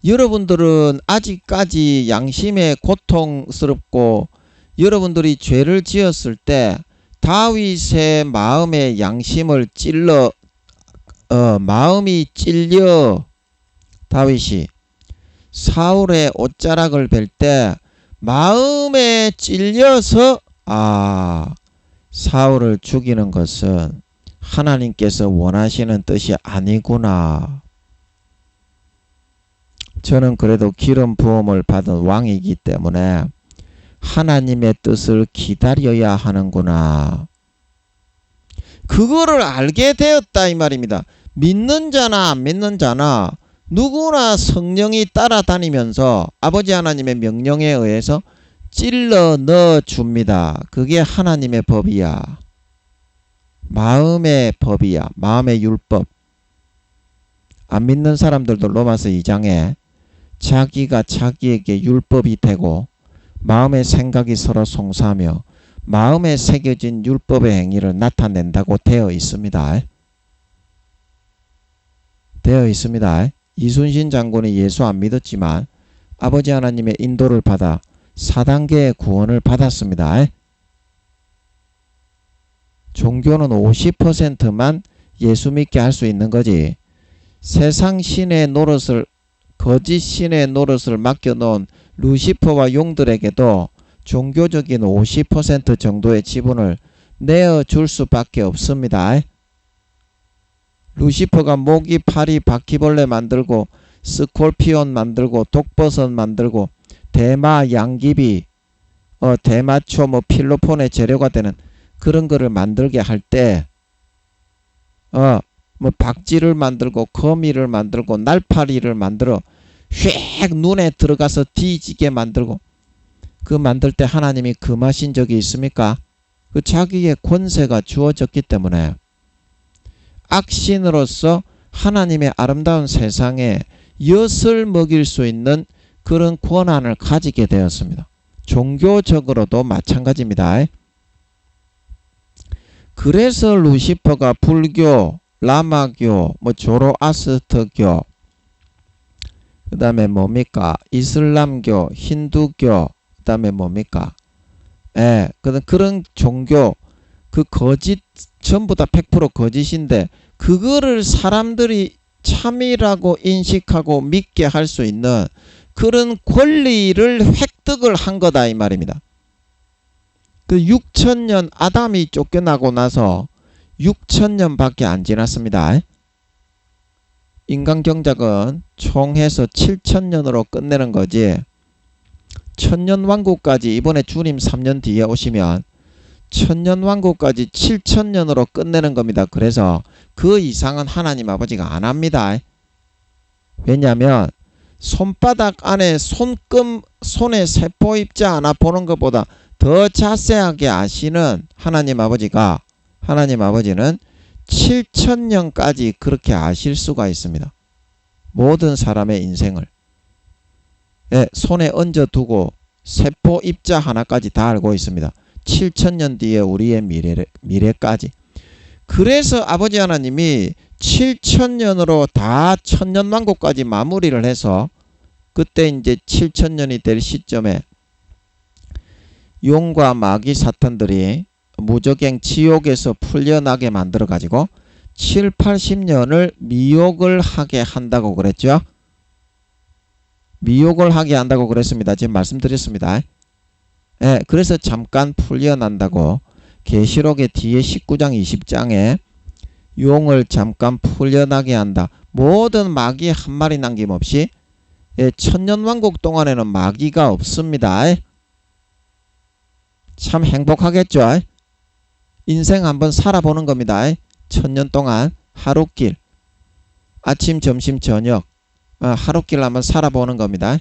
여러분들은 아직까지 양심에 고통스럽고 여러분들이 죄를 지었을 때 다윗의 마음의 양심을 마음이 찔려 다윗이 사울의 옷자락을 벨 때 마음에 찔려서 사울을 죽이는 것은 하나님께서 원하시는 뜻이 아니구나. 저는 그래도 기름 부음을 받은 왕이기 때문에 하나님의 뜻을 기다려야 하는구나. 그거를 알게 되었다 이 말입니다. 믿는 자나 안 믿는 자나 누구나 성령이 따라다니면서 아버지 하나님의 명령에 의해서 찔러 넣어줍니다. 그게 하나님의 법이야. 마음의 법이야. 마음의 율법. 안 믿는 사람들도 로마서 2장에 자기가 자기에게 율법이 되고 마음의 생각이 서로 송사하며 마음에 새겨진 율법의 행위를 나타낸다고 되어 있습니다. 이순신 장군이 예수 안 믿었지만 아버지 하나님의 인도를 받아 4단계의 구원을 받았습니다. 종교는 50%만 예수 믿게 할 수 있는 거지. 세상 신의 노릇을 거짓 신의 노릇을 맡겨놓은 루시퍼와 용들에게도 종교적인 50% 정도의 지분을 내어줄 수밖에 없습니다. 루시퍼가 모기, 파리, 바퀴벌레 만들고 스콜피온 만들고 독버섯 만들고 대마, 양귀비, 대마초, 필로폰의 재료가 되는 그런 거를 만들게 할 때 박쥐를 만들고 거미를 만들고 날파리를 만들어 휙 눈에 들어가서 뒤지게 만들고 그 만들 때 하나님이 금하신 적이 있습니까? 그 자기의 권세가 주어졌기 때문에 악신으로서 하나님의 아름다운 세상에 엿을 먹일 수 있는 그런 권한을 가지게 되었습니다. 종교적으로도 마찬가지입니다. 그래서 루시퍼가 불교, 라마교, 조로아스터교 그 다음에 뭡니까? 이슬람교, 힌두교, 그 다음에 뭡니까? 예, 그런 종교, 그 거짓, 전부 다 100% 거짓인데, 그거를 사람들이 참이라고 인식하고 믿게 할 수 있는 그런 권리를 획득을 한 거다, 이 말입니다. 그 6천년 아담이 쫓겨나고 나서 6천년밖에 안 지났습니다. 인간 경작은 총 해서 7천년으로 끝내는 거지. 천년왕국까지 이번에 주님 3년 뒤에 오시면 천년왕국까지 7천년으로 끝내는 겁니다. 그래서 그 이상은 하나님 아버지가 안 합니다. 왜냐하면 손바닥 안에 손에 세포 입자 하나 보는 것보다 더 자세하게 아시는 하나님 아버지는 7천년까지 그렇게 아실 수가 있습니다. 모든 사람의 인생을. 예, 손에 얹어두고 세포 입자 하나까지 다 알고 있습니다. 7천년 뒤에 우리의 미래까지. 그래서 아버지 하나님이 7천년으로 다 천년왕국까지 마무리를 해서 그때 이제 7천년이 될 시점에 용과 마귀 사탄들이 무적행 지옥에서 풀려나게 만들어 가지고 7, 80년을 미혹을 하게 한다고 그랬죠. 미혹을 하게 한다고 그랬습니다. 지금 말씀드렸습니다. 예, 그래서 잠깐 풀려난다고 계시록의 뒤에 19장 20장에 용을 잠깐 풀려나게 한다. 모든 마귀 한 마리 남김없이 천년왕국 동안에는 마귀가 없습니다. 참 행복하겠죠. 인생 한번 살아보는 겁니다. 천년 동안 하루길 아침 점심 저녁 하루길 한번 살아보는 겁니다.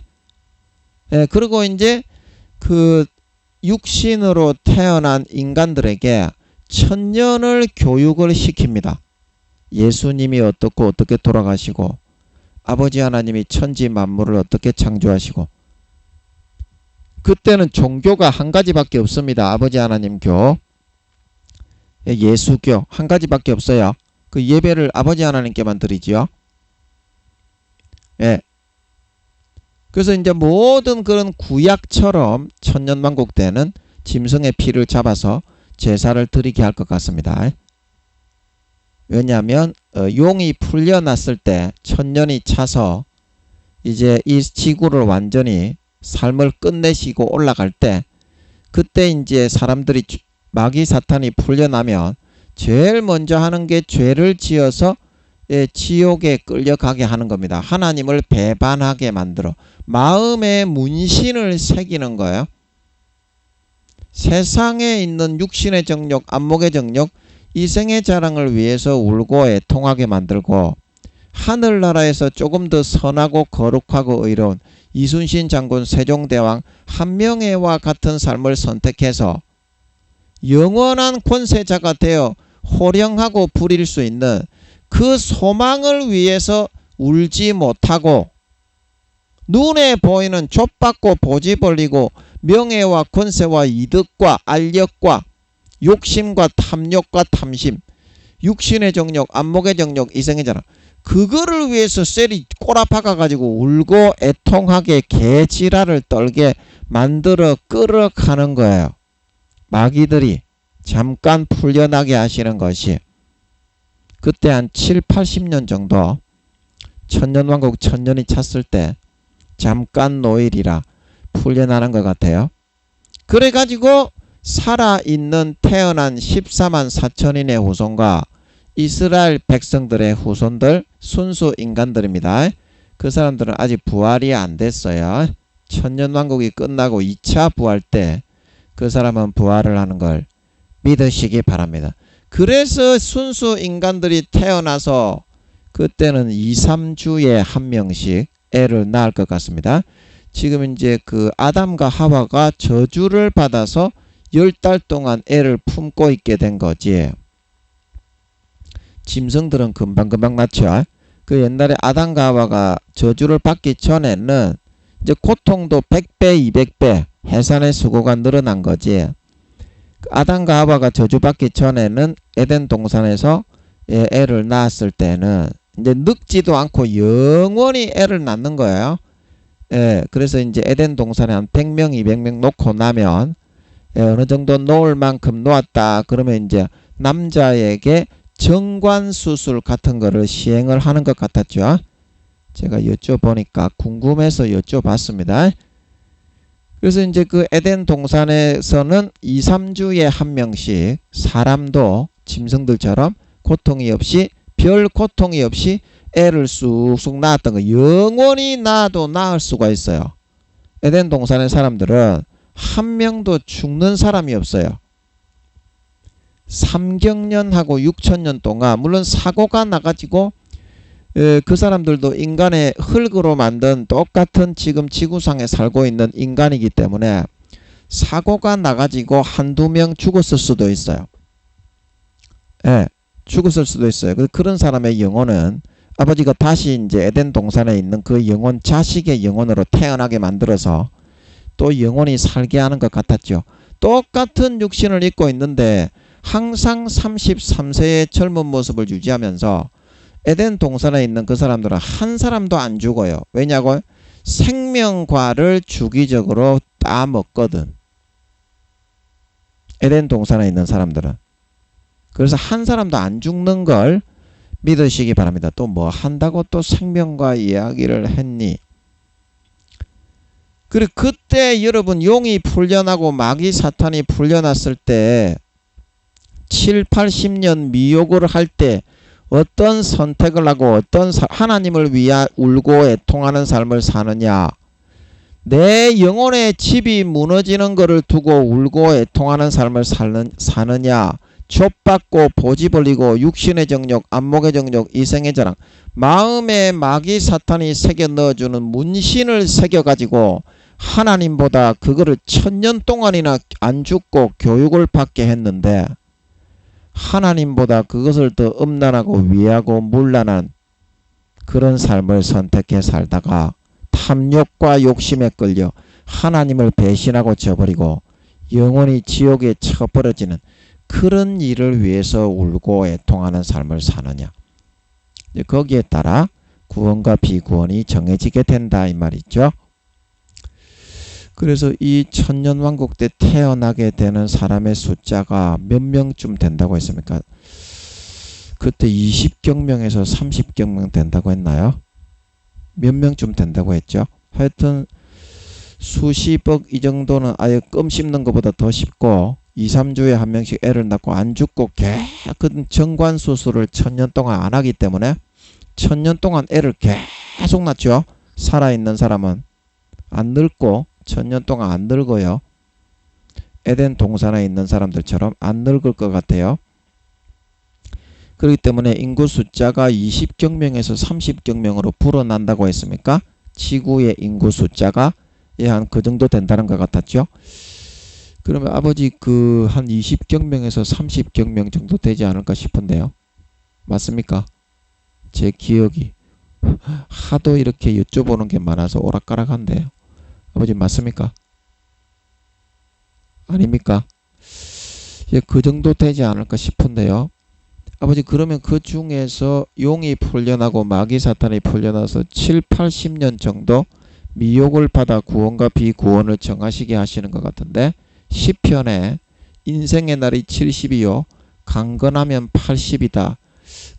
그리고 이제 그 육신으로 태어난 인간들에게 천년을 교육을 시킵니다. 예수님이 어떻게 돌아가시고 아버지 하나님이 천지 만물을 어떻게 창조하시고 그때는 종교가 한 가지밖에 없습니다. 아버지 하나님 교, 예수교 한 가지밖에 없어요. 그 예배를 아버지 하나님께만 드리지요. 예. 그래서 이제 모든 그런 구약처럼 천년왕국 때는 짐승의 피를 잡아서 제사를 드리게 할 것 같습니다. 왜냐하면 용이 풀려났을 때 천년이 차서 이제 이 지구를 완전히 삶을 끝내시고 올라갈 때 그때 이제 사람들이 마귀 사탄이 풀려나면 제일 먼저 하는 게 죄를 지어서 지옥에 끌려가게 하는 겁니다. 하나님을 배반하게 만들어 마음에 문신을 새기는 거예요. 세상에 있는 육신의 정욕, 안목의 정욕, 이생의 자랑을 위해서 울고 애통하게 만들고 하늘나라에서 조금 더 선하고 거룩하고 의로운 이순신 장군 세종대왕 한명회와 같은 삶을 선택해서 영원한 권세자가 되어 호령하고 부릴 수 있는 그 소망을 위해서 울지 못하고 눈에 보이는 좁받고 보지 벌리고 명예와 권세와 이득과 알력과 욕심과 탐욕과 탐심, 육신의 정욕, 안목의 정욕, 이생의 자랑, 그거를 위해서 셀이 꼬라박아 가지고 울고 애통하게 개지랄을 떨게 만들어 끌어가는 거예요. 마귀들이 잠깐 풀려나게 하시는 것이 그때 한 7, 80년 정도 천년왕국 천년이 찼을 때 잠깐 노일이라 풀려나는 것 같아요. 그래가지고 살아있는 태어난 14만 4천인의 후손과 이스라엘 백성들의 후손들 순수 인간들입니다. 그 사람들은 아직 부활이 안 됐어요. 천년왕국이 끝나고 2차 부활 때 그 사람은 부활을 하는 걸 믿으시기 바랍니다. 그래서 순수 인간들이 태어나서 그때는 2, 3주에 한 명씩 애를 낳을 것 같습니다. 지금 이제 그 아담과 하와가 저주를 받아서 10달 동안 애를 품고 있게 된 거지. 짐승들은 금방금방 낳죠. 그 옛날에 아담과 하와가 저주를 받기 전에는 이제 고통도 100배, 200배 해산의 수고가 늘어난 거지. 아담과 하와가 저주받기 전에는 에덴 동산에서 애를 낳았을 때는 이제 늙지도 않고 영원히 애를 낳는 거예요. 예, 그래서 이제 에덴 동산에 한 100명, 200명 놓고 나면 예, 어느 정도 놓을 만큼 놓았다. 그러면 이제 남자에게 정관 수술 같은 거를 시행을 하는 것 같았죠. 제가 여쭤보니까 궁금해서 여쭤봤습니다. 그래서 이제 그 에덴 동산에서는 2, 3주에 한 명씩 사람도 짐승들처럼 고통이 없이 별 고통이 없이 애를 쑥쑥 낳았던 거. 영원히 낳아도 낳을 수가 있어요. 에덴 동산의 사람들은 한 명도 죽는 사람이 없어요. 3경년하고 6천년 동안 물론 사고가 나가지고 그 사람들도 인간의 흙으로 만든 똑같은 지금 지구상에 살고 있는 인간이기 때문에 사고가 나가지고 한두 명 죽었을 수도 있어요. 예, 죽었을 수도 있어요. 그런 사람의 영혼은 아버지가 다시 이제 에덴 동산에 있는 그 영혼, 자식의 영혼으로 태어나게 만들어서 또 영혼이 살게 하는 것 같았죠. 똑같은 육신을 입고 있는데 항상 33세의 젊은 모습을 유지하면서 에덴 동산에 있는 그 사람들은 한 사람도 안 죽어요. 왜냐고? 생명과를 주기적으로 따먹거든. 에덴 동산에 있는 사람들은. 그래서 한 사람도 안 죽는 걸 믿으시기 바랍니다. 또 뭐 한다고 또 생명과 이야기를 했니? 그리고 그때 여러분 용이 풀려나고 마귀 사탄이 풀려났을 때 7, 80년 미혹을 할 때 어떤 선택을 하고 어떤 하나님을 위해 울고 애통하는 삶을 사느냐. 내 영혼의 집이 무너지는 것을 두고 울고 애통하는 삶을 사느냐. 좁받고 보지 벌리고 육신의 정욕, 안목의 정욕, 이생의 자랑, 마음에 마귀 사탄이 새겨 넣어주는 문신을 새겨가지고 하나님보다 그거를 1000년 동안이나 안 죽고 교육을 받게 했는데 하나님보다 그것을 더 음란하고 위하고 문란한 그런 삶을 선택해 살다가 탐욕과 욕심에 끌려 하나님을 배신하고 저버리고 영원히 지옥에 쳐버려지는 그런 일을 위해서 울고 애통하는 삶을 사느냐. 거기에 따라 구원과 비구원이 정해지게 된다 이 말이죠. 그래서 이 천년왕국 때 태어나게 되는 사람의 숫자가 몇 명쯤 된다고 했습니까? 그때 20경명에서 30경명 된다고 했나요? 몇 명쯤 된다고 했죠? 하여튼 수십억 이 정도는 아예 껌 씹는 것보다 더 쉽고 2, 3주에 한 명씩 애를 낳고 안 죽고 그 정관 수술을 1000년 동안 안 하기 때문에 1000년 동안 애를 계속 낳죠. 살아있는 사람은 안 늙고 1000년 동안 안 늙어요. 에덴 동산에 있는 사람들처럼 안 늙을 것 같아요. 그렇기 때문에 인구 숫자가 20경명에서 30경명으로 불어난다고 했습니까? 지구의 인구 숫자가 한 그 정도 된다는 것 같았죠. 그러면 아버지 그 한 20경명에서 30경명 정도 되지 않을까 싶은데요. 맞습니까? 제 기억이 하도 이렇게 여쭤보는 게 많아서 오락가락한데요. 아버지 맞습니까? 아닙니까? 예, 그 정도 되지 않을까 싶은데요. 아버지 그러면 그 중에서 용이 풀려나고 마귀 사탄이 풀려나서 7, 80년 정도 미혹을 받아 구원과 비구원을 정하시게 하시는 것 같은데 시편에 인생의 날이 70이요 강건하면 80이다.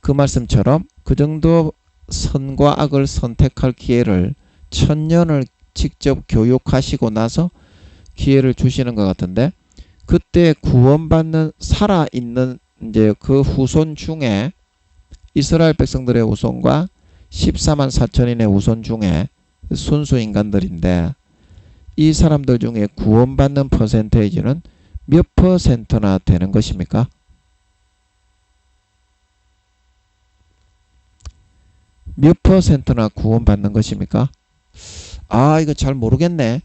그 말씀처럼 그 정도 선과 악을 선택할 기회를 1000년을 직접 교육하시고 나서 기회를 주시는 것 같은데 그때 구원받는 살아있는 이제 그 후손 중에 이스라엘 백성들의 후손과 14만 4천인의 후손 중에 순수 인간들인데 이 사람들 중에 구원받는 퍼센테이지는 몇 퍼센트나 되는 것입니까? 몇 퍼센트나 구원받는 것입니까? 아 이거 잘 모르겠네.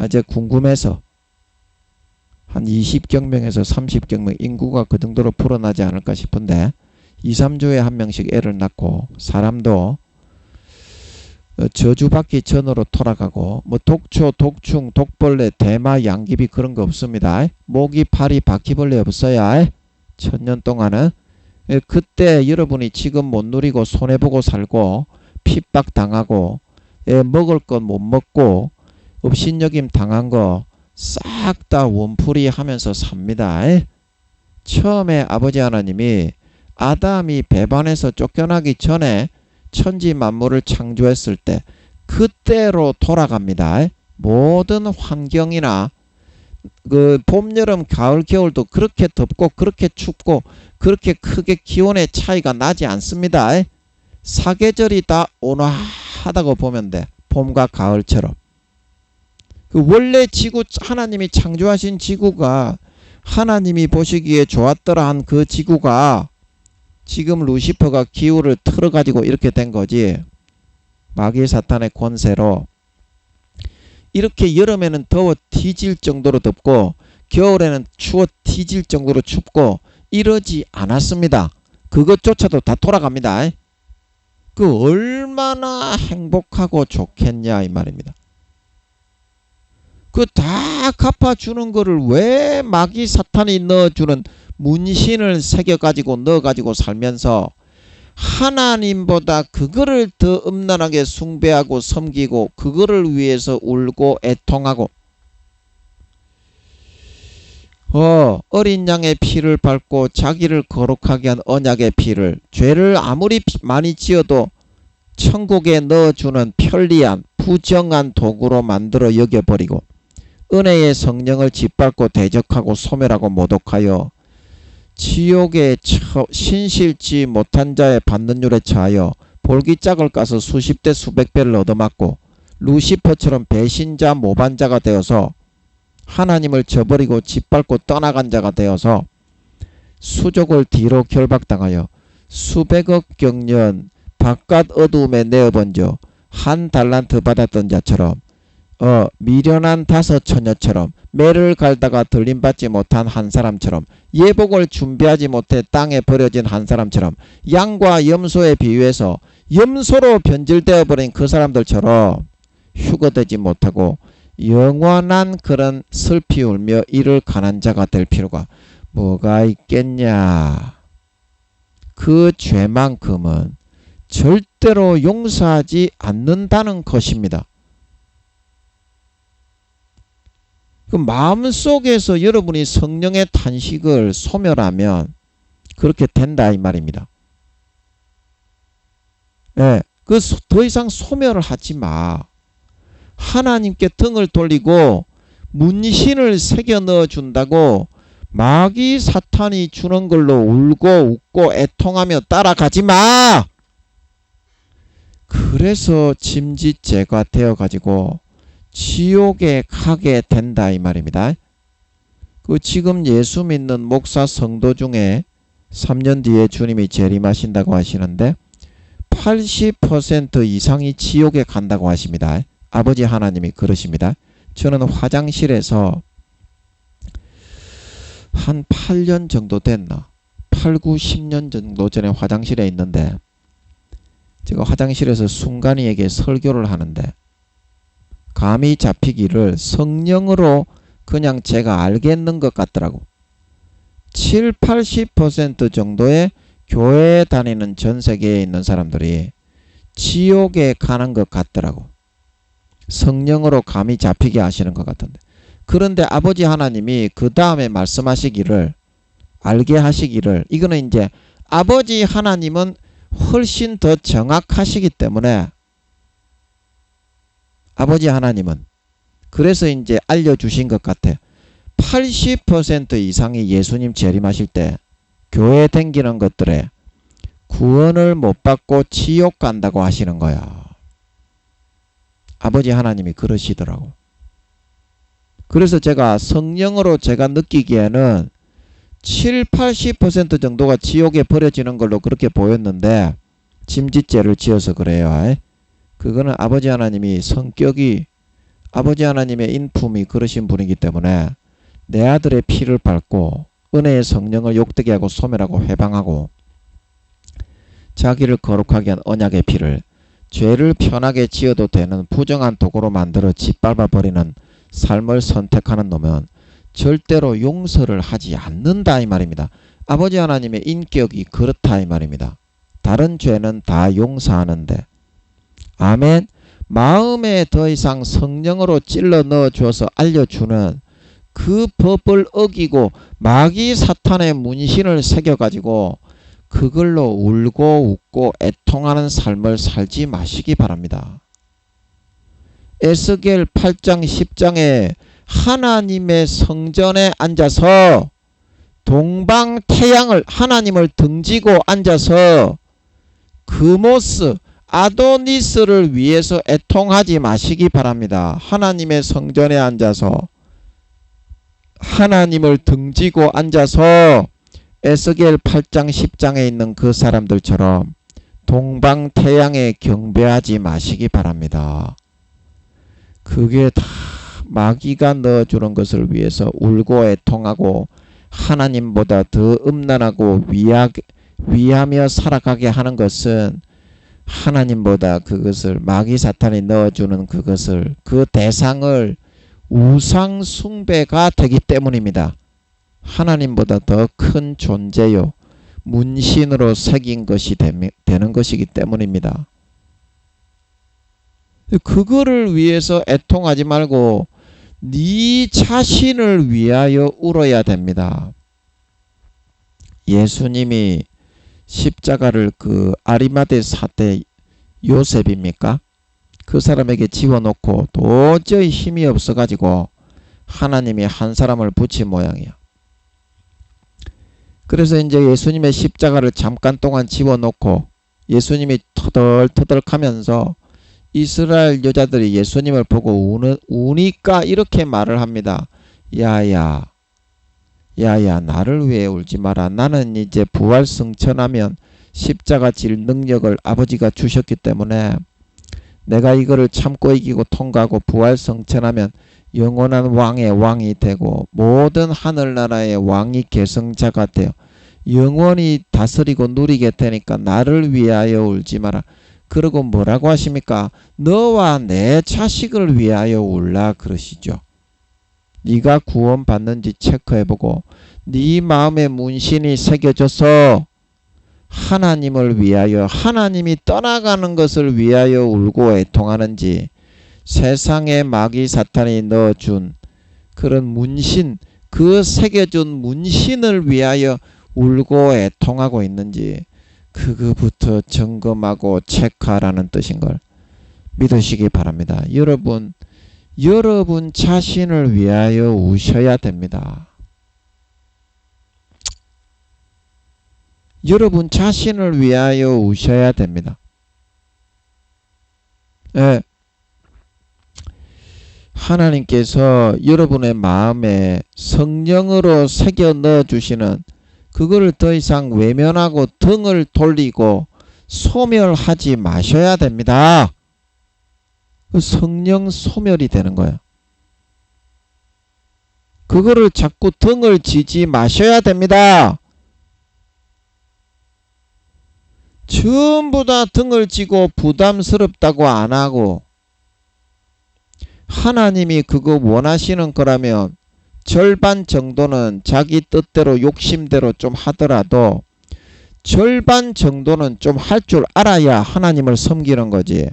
이제 궁금해서 한 20경명에서 30경명 인구가 그 정도로 불어나지 않을까 싶은데 2, 3주에 한 명씩 애를 낳고 사람도 저주받기 전으로 돌아가고 뭐 독초, 독충, 독벌레, 대마, 양귀비 그런 거 없습니다. 모기, 파리, 바퀴벌레 없어야 1000년 동안은 그때 여러분이 지금 못 누리고 손해보고 살고 핍박당하고 먹을 것 못 먹고 업신여김 당한 거 싹 다 원풀이 하면서 삽니다. 처음에 아버지 하나님이 아담이 배반해서 쫓겨나기 전에 천지 만물을 창조했을 때 그때로 돌아갑니다. 모든 환경이나 그 봄, 여름, 가을, 겨울도 그렇게 덥고 그렇게 춥고 그렇게 크게 기온의 차이가 나지 않습니다. 사계절이 다 온화하다고 보면 돼. 봄과 가을처럼. 그 원래 지구, 하나님이 창조하신 지구가 하나님이 보시기에 좋았더라 한 그 지구가 지금 루시퍼가 기후를 틀어가지고 이렇게 된 거지. 마귀 사탄의 권세로 이렇게 여름에는 더워 뒤질 정도로 덥고 겨울에는 추워 뒤질 정도로 춥고 이러지 않았습니다. 그것조차도 다 돌아갑니다. 그 얼마나 행복하고 좋겠냐 이 말입니다. 그 다 갚아주는 거를 왜 마귀 사탄이 넣어주는 문신을 새겨가지고 넣어가지고 살면서 하나님보다 그거를 더 음란하게 숭배하고 섬기고 그거를 위해서 울고 애통하고 어린 양의 피를 밟고 자기를 거룩하게 한 언약의 피를 죄를 아무리 많이 지어도 천국에 넣어주는 편리한 부정한 도구로 만들어 여겨버리고 은혜의 성령을 짓밟고 대적하고 소멸하고 모독하여 지옥에 신실지 못한 자의 받는 율에 처하여 볼기짝을 까서 수십 대 수백 배를 얻어맞고 루시퍼처럼 배신자 모반자가 되어서 하나님을 저버리고 짓밟고 떠나간 자가 되어서 수족을 뒤로 결박당하여 수백억 경년 바깥 어두움에 내어번져 한 달란트 받았던 자처럼 미련한 5 처녀처럼 매를 갈다가 들림받지 못한 한 사람처럼 예복을 준비하지 못해 땅에 버려진 한 사람처럼 양과 염소에 비유해서 염소로 변질되어 버린 그 사람들처럼 휴거되지 못하고 영원한 그런 슬피 울며 이를 가난 자가 될 필요가 뭐가 있겠냐. 그 죄만큼은 절대로 용서하지 않는다는 것입니다. 그 마음속에서 여러분이 성령의 탄식을 소멸하면 그렇게 된다 이 말입니다. 그 더 이상 소멸을 하지 마. 하나님께 등을 돌리고 문신을 새겨 넣어 준다고 마귀 사탄이 주는 걸로 울고 웃고 애통하며 따라가지 마. 그래서 짐짓죄가 되어 가지고 지옥에 가게 된다 이 말입니다. 그 지금 예수 믿는 목사 성도 중에 3년 뒤에 주님이 재림하신다고 하시는데 80% 이상이 지옥에 간다고 하십니다. 아버지 하나님이 그러십니다. 저는 화장실에서 한 8년 정도 됐나 8, 9, 10년 정도 전에 화장실에 있는데 제가 화장실에서 순간이에게 설교를 하는데 감이 잡히기를 성령으로 그냥 제가 알겠는 것 같더라고. 7, 80% 정도의 교회에 다니는 전 세계에 있는 사람들이 지옥에 가는 것 같더라고. 성령으로 감이 잡히게 하시는 것 같은데. 그런데 아버지 하나님이 그 다음에 말씀하시기를 알게 하시기를 이거는 이제 아버지 하나님은 훨씬 더 정확하시기 때문에 아버지 하나님은 그래서 이제 알려주신 것 같아. 80% 이상이 예수님 재림하실 때 교회 댕기는 것들에 구원을 못 받고 지옥 간다고 하시는 거야. 아버지 하나님이 그러시더라고. 그래서 제가 성령으로 제가 느끼기에는 7, 80% 정도가 지옥에 버려지는 걸로 그렇게 보였는데 짐짓죄를 지어서 그래요. 그거는 아버지 하나님이 성격이 아버지 하나님의 인품이 그러신 분이기 때문에 내 아들의 피를 밟고 은혜의 성령을 욕되게 하고 소멸하고 해방하고 자기를 거룩하게 한 언약의 피를 죄를 편하게 지어도 되는 부정한 도구로 만들어 짓밟아 버리는 삶을 선택하는 놈은 절대로 용서를 하지 않는다 이 말입니다. 아버지 하나님의 인격이 그렇다 이 말입니다. 다른 죄는 다 용서하는데, 아멘. 마음에 더 이상 성령으로 찔러 넣어 주어서 알려주는 그 법을 어기고 마귀 사탄의 문신을 새겨가지고 그걸로 울고 웃고 애통하는 삶을 살지 마시기 바랍니다. 에스겔 8장 10장에 하나님의 성전에 앉아서 동방 태양을 하나님을 등지고 앉아서 그모스 아도니스를 위해서 애통하지 마시기 바랍니다. 하나님의 성전에 앉아서 하나님을 등지고 앉아서 에스겔 8장 10장에 있는 그 사람들처럼 동방 태양에 경배하지 마시기 바랍니다. 그게 다 마귀가 넣어주는 것을 위해서 울고 애통하고 하나님보다 더 음란하고 위하며 살아가게 하는 것은 하나님보다 그것을 마귀 사탄이 넣어주는 그것을 그 대상을 우상 숭배가 되기 때문입니다. 하나님보다 더 큰 존재요 문신으로 새긴 것이 되는 것이기 때문입니다. 그거를 위해서 애통하지 말고 네 자신을 위하여 울어야 됩니다. 예수님이 십자가를 그 아리마대 사대 요셉입니까? 그 사람에게 집어넣고 도저히 힘이 없어가지고 하나님이 한 사람을 붙인 모양이야. 그래서 이제 예수님의 십자가를 잠깐 동안 집어넣고 예수님이 터덜터덜 하면서 이스라엘 여자들이 예수님을 보고 우니까 이렇게 말을 합니다. 야야 나를 위해 울지 마라. 나는 이제 부활 승천하면 십자가 질 능력을 아버지가 주셨기 때문에 내가 이거를 참고 이기고 통과하고 부활 승천하면 영원한 왕의 왕이 되고 모든 하늘나라의 왕이 계승자가 되어 영원히 다스리고 누리게 되니까 나를 위하여 울지 마라. 그러고 뭐라고 하십니까? 너와 내 자식을 위하여 울라 그러시죠. 네가 구원받는지 체크해보고 네 마음에 문신이 새겨져서 하나님을 위하여 하나님이 떠나가는 것을 위하여 울고 애통하는지 세상에 마귀 사탄이 넣어준 그런 문신 그 새겨준 문신을 위하여 울고 애통하고 있는지 그거부터 점검하고 체크하라는 뜻인 걸 믿으시기 바랍니다. 여러분 자신을 위하여 우셔야 됩니다. 여러분 자신을 위하여 우셔야 됩니다. 예. 하나님께서 여러분의 마음에 성령으로 새겨 넣어주시는 그거를 더 이상 외면하고 등을 돌리고 소멸하지 마셔야 됩니다. 성령 소멸이 되는 거예요. 그거를 자꾸 등을 지지 마셔야 됩니다. 전부 다 등을 지고 부담스럽다고 안 하고 하나님이 그거 원하시는 거라면 절반 정도는 자기 뜻대로 욕심대로 좀 하더라도 절반 정도는 좀 할 줄 알아야 하나님을 섬기는 거지.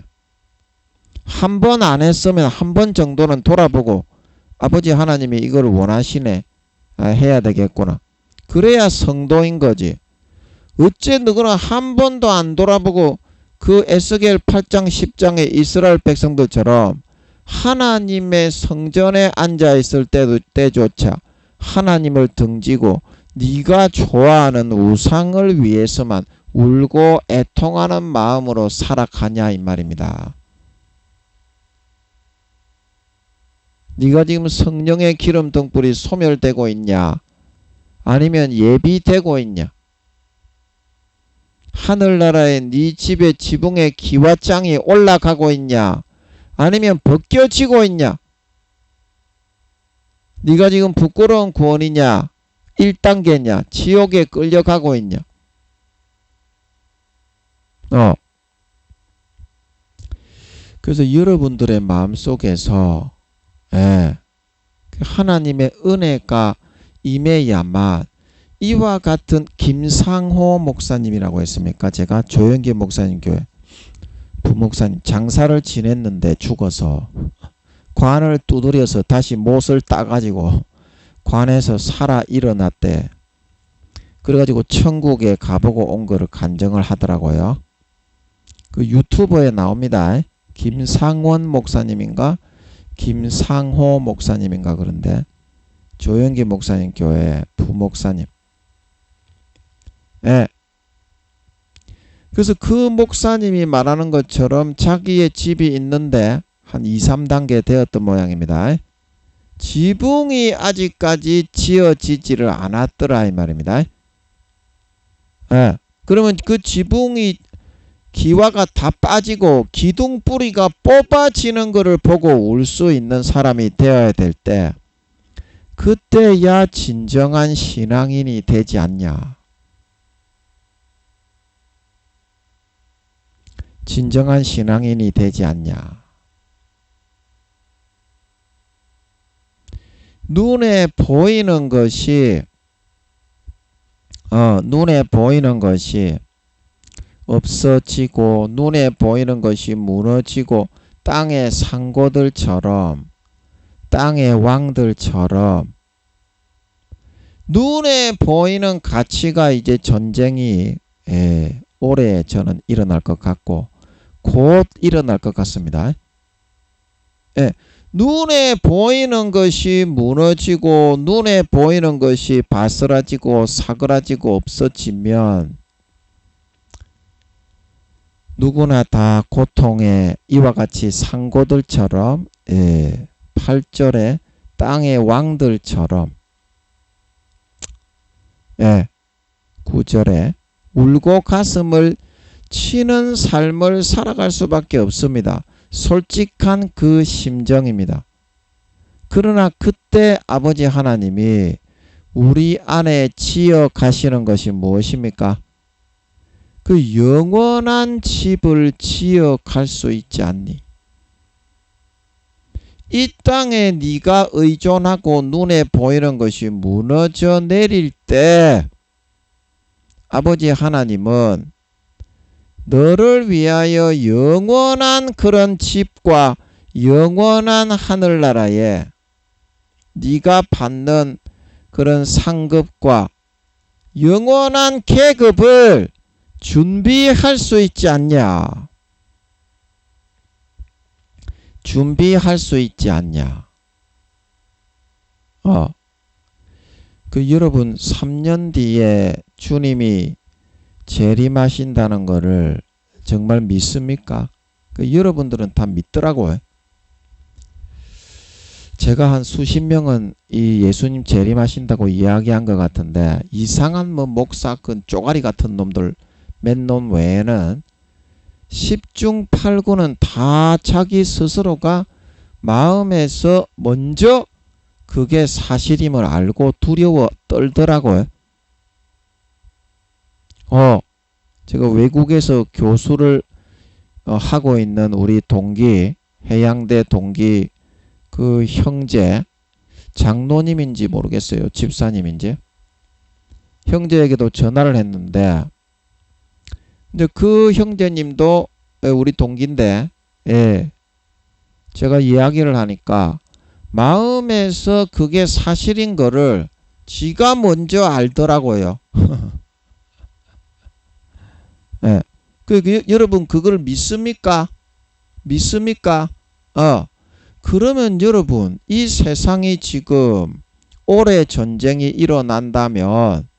한 번 안 했으면 한 번 정도는 돌아보고 아버지 하나님이 이걸 원하시네. 해야 되겠구나. 그래야 성도인 거지. 어째 너거는 한 번도 안 돌아보고 그 에스겔 8장 10장의 이스라엘 백성들처럼 하나님의 성전에 앉아있을 때조차 하나님을 등지고 네가 좋아하는 우상을 위해서만 울고 애통하는 마음으로 살아가냐 이 말입니다. 네가 지금 성령의 기름 등불이 소멸되고 있냐? 아니면 예비되고 있냐? 하늘나라에 네 집의 지붕에 기와장이 올라가고 있냐? 아니면 벗겨지고 있냐? 네가 지금 부끄러운 구원이냐? 1단계냐? 지옥에 끌려가고 있냐? 그래서 여러분들의 마음속에서 하나님의 은혜가 임해야만 이와 같은 김상호 목사님이라고 했습니까? 제가 조영기 목사님 교회 부목사님 장사를 지냈는데 죽어서 관을 두드려서 다시 못을 따가지고 관에서 살아 일어났대. 그래가지고 천국에 가보고 온 거를 간증을 하더라고요. 그 유튜브에 나옵니다. 김상원 목사님인가 김상호 목사님인가 그런데 조영기 목사님 교회 부목사님. 예. 그래서 그 목사님이 말하는 것처럼 자기의 집이 있는데 한 2, 3단계 되었던 모양입니다. 지붕이 아직까지 지어지지를 않았더라 이 말입니다. 예. 그러면 그 지붕이 기와가 다 빠지고 기둥 뿌리가 뽑아지는 것을 보고 울 수 있는 사람이 되어야 될 때 그때야 진정한 신앙인이 되지 않냐. 진정한 신앙인이 되지 않냐. 눈에 보이는 것이 없어지고 눈에 보이는 것이 무너지고 땅의 상고들처럼 땅의 왕들처럼 눈에 보이는 가치가 이제 전쟁이 올해 저는 일어날 것 같고 곧 일어날 것 같습니다. 눈에 보이는 것이 무너지고 눈에 보이는 것이 바스라지고 사그라지고 없어지면 누구나 다 고통에 이와 같이 상고들처럼 8절에 땅의 왕들처럼 9절에 울고 가슴을 치는 삶을 살아갈 수밖에 없습니다. 솔직한 그 심정입니다. 그러나 그때 아버지 하나님이 우리 안에 지어 가시는 것이 무엇입니까? 그 영원한 집을 지어 갈 수 있지 않니? 이 땅에 네가 의존하고 눈에 보이는 것이 무너져 내릴 때 아버지 하나님은 너를 위하여 영원한 그런 집과 영원한 하늘나라에 네가 받는 그런 상급과 영원한 계급을 준비할 수 있지 않냐. 준비할 수 있지 않냐. 여러분 3년 뒤에 주님이 재림하신다는 것을 정말 믿습니까? 여러분들은 다 믿더라고요. 제가 한 수십 명은 이 예수님 재림하신다고 이야기한 것 같은데 이상한 목사 그 쪼가리 같은 놈들 몇 놈 외에는 10중 8구는 다 자기 스스로가 마음에서 먼저 그게 사실임을 알고 두려워 떨더라고요. 제가 외국에서 교수를 하고 있는 우리 동기, 해양대 동기 그 형제, 장로님인지 모르겠어요. 집사님인지. 형제에게도 전화를 했는데 근데 그 형제님도 우리 동기인데 제가 이야기를 하니까 마음에서 그게 사실인 거를 지가 먼저 알더라고요. 여러분 그걸 믿습니까? 믿습니까? 그러면 여러분 이 세상이 지금 올해 전쟁이 일어난다면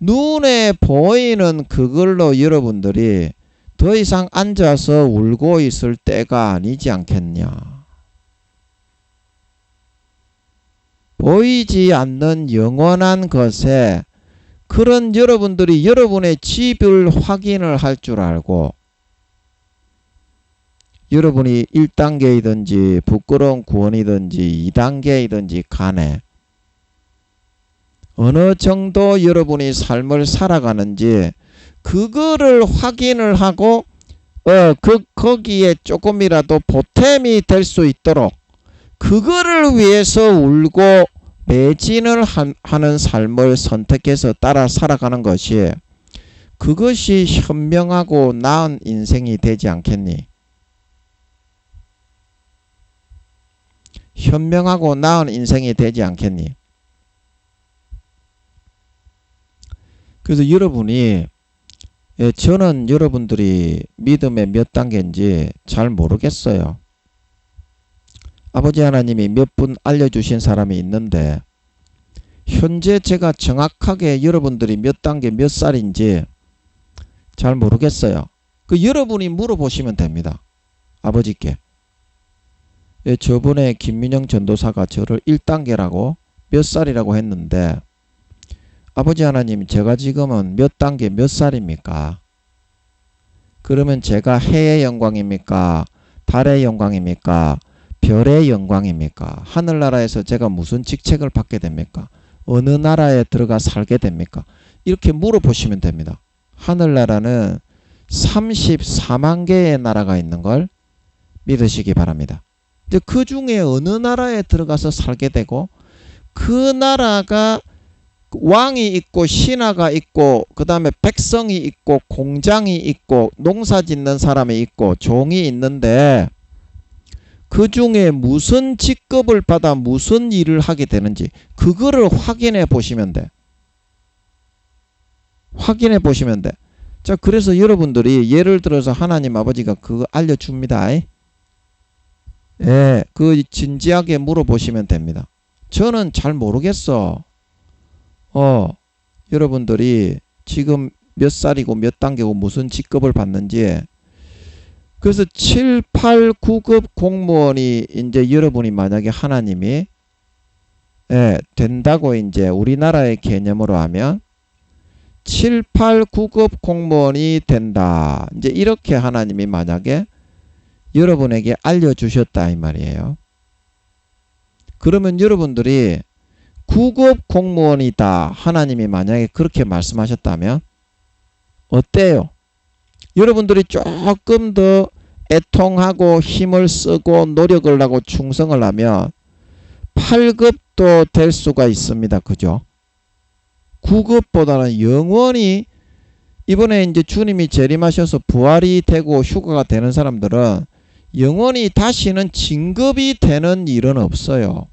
눈에 보이는 그걸로 여러분들이 더 이상 앉아서 울고 있을 때가 아니지 않겠냐. 보이지 않는 영원한 것에 그런 여러분들이 여러분의 집을 확인을 할 줄 알고 여러분이 1단계이든지 부끄러운 구원이든지 2단계이든지 간에 어느 정도 여러분이 삶을 살아가는지 그거를 확인을 하고 거기에 조금이라도 보탬이 될 수 있도록 그거를 위해서 울고 매진을 하는 삶을 선택해서 따라 살아가는 것이 그것이 현명하고 나은 인생이 되지 않겠니? 현명하고 나은 인생이 되지 않겠니? 그래서 여러분이 저는 여러분들이 믿음의 몇 단계인지 잘 모르겠어요. 아버지 하나님이 몇 분 알려주신 사람이 있는데 현재 제가 정확하게 여러분들이 몇 단계 몇 살인지 잘 모르겠어요. 그 여러분이 물어보시면 됩니다. 아버지께. 저번에 김민영 전도사가 저를 1단계라고 몇 살이라고 했는데 아버지 하나님 제가 지금은 몇 단계 몇 살입니까? 그러면 제가 해의 영광입니까? 달의 영광입니까? 별의 영광입니까? 하늘나라에서 제가 무슨 직책을 받게 됩니까? 어느 나라에 들어가 살게 됩니까? 이렇게 물어보시면 됩니다. 하늘나라는 34만 개의 나라가 있는 걸 믿으시기 바랍니다. 이제 그 중에 어느 나라에 들어가서 살게 되고 그 나라가 왕이 있고 신하가 있고 그 다음에 백성이 있고 공장이 있고 농사 짓는 사람이 있고 종이 있는데 그 중에 무슨 직급을 받아 무슨 일을 하게 되는지 그거를 확인해 보시면 돼. 확인해 보시면 돼. 자, 그래서 여러분들이 예를 들어서 하나님 아버지가 그거 알려줍니다. 예, 그 진지하게 물어보시면 됩니다. 저는 잘 모르겠어. 여러분들이 지금 몇 살이고 몇 단계고 무슨 직급을 받는지. 그래서 7, 8, 9급 공무원이 이제 여러분이 만약에 하나님이 된다고 이제 우리나라의 개념으로 하면 7, 8, 9급 공무원이 된다. 이제 이렇게 하나님이 만약에 여러분에게 알려주셨다 이 말이에요. 그러면 여러분들이 9급 공무원이다. 하나님이 만약에 그렇게 말씀하셨다면 어때요? 여러분들이 조금 더 애통하고 힘을 쓰고 노력을 하고 충성을 하면 8급도 될 수가 있습니다. 그죠? 9급보다는 영원히 이번에 이제 주님이 재림하셔서 부활이 되고 휴가가 되는 사람들은 영원히 다시는 진급이 되는 일은 없어요.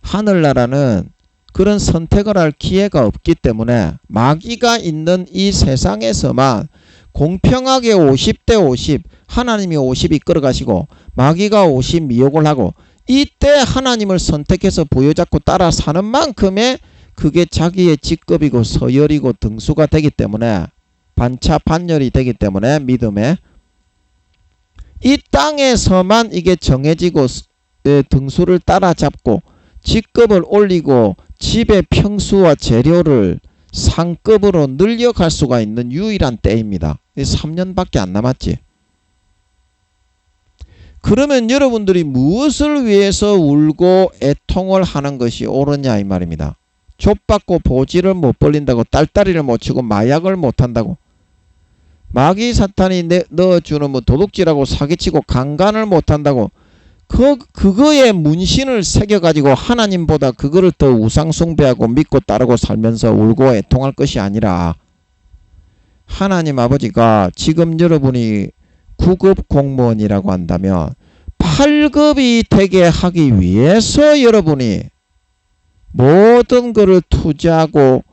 하늘나라는 그런 선택을 할 기회가 없기 때문에 마귀가 있는 이 세상에서만 공평하게 50대 50 하나님이 50 이끌어 가시고 마귀가 50 미혹을 하고 이때 하나님을 선택해서 부여잡고 따라 사는 만큼의 그게 자기의 직급이고 서열이고 등수가 되기 때문에 반차 반열이 되기 때문에 믿음에 이 땅에서만 이게 정해지고 등수를 따라잡고 직급을 올리고 집의 평수와 재료를 상급으로 늘려갈 수가 있는 유일한 때입니다. 3년밖에 안 남았지. 그러면 여러분들이 무엇을 위해서 울고 애통을 하는 것이 옳으냐 이 말입니다. 족받고 보지를 못 벌린다고 딸다리를 못 치고 마약을 못 한다고 마귀 사탄이 넣어주는 뭐 도둑질하고 사기치고 강간을 못 한다고 그거에 문신을 새겨가지고 하나님보다 그거를 더 우상숭배하고 믿고 따르고 살면서 울고 애통할 것이 아니라 하나님 아버지가 지금 여러분이 9급 공무원이라고 한다면 8급이 되게 하기 위해서 여러분이 모든 것을 투자하고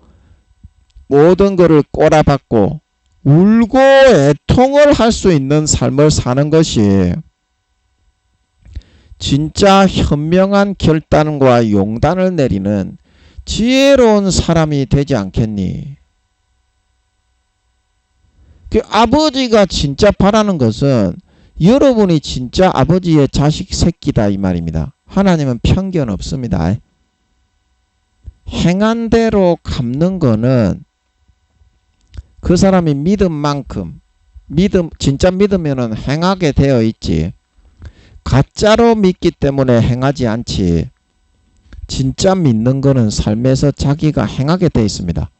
모든 것을 꼬라박고 울고 애통을 할 수 있는 삶을 사는 것이 진짜 현명한 결단과 용단을 내리는 지혜로운 사람이 되지 않겠니? 그 아버지가 진짜 바라는 것은 여러분이 진짜 아버지의 자식 새끼다 이 말입니다. 하나님은 편견 없습니다. 행한 대로 갚는 거는 그 사람이 믿음만큼 진짜 믿으면은 행하게 되어 있지. 가짜로 믿기 때문에 행하지 않지. 진짜 믿는 거는 삶에서 자기가 행하게 되어 있습니다.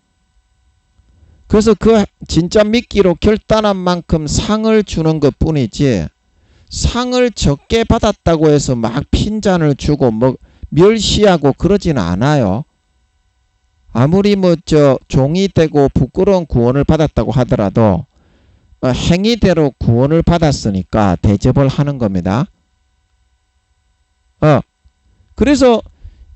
그래서 그 진짜 미끼로 결단한 만큼 상을 주는 것 뿐이지, 상을 적게 받았다고 해서 막 핀잔을 주고 뭐 멸시하고 그러지는 않아요. 아무리 뭐 종이 되고 부끄러운 구원을 받았다고 하더라도 행위대로 구원을 받았으니까 대접을 하는 겁니다. 그래서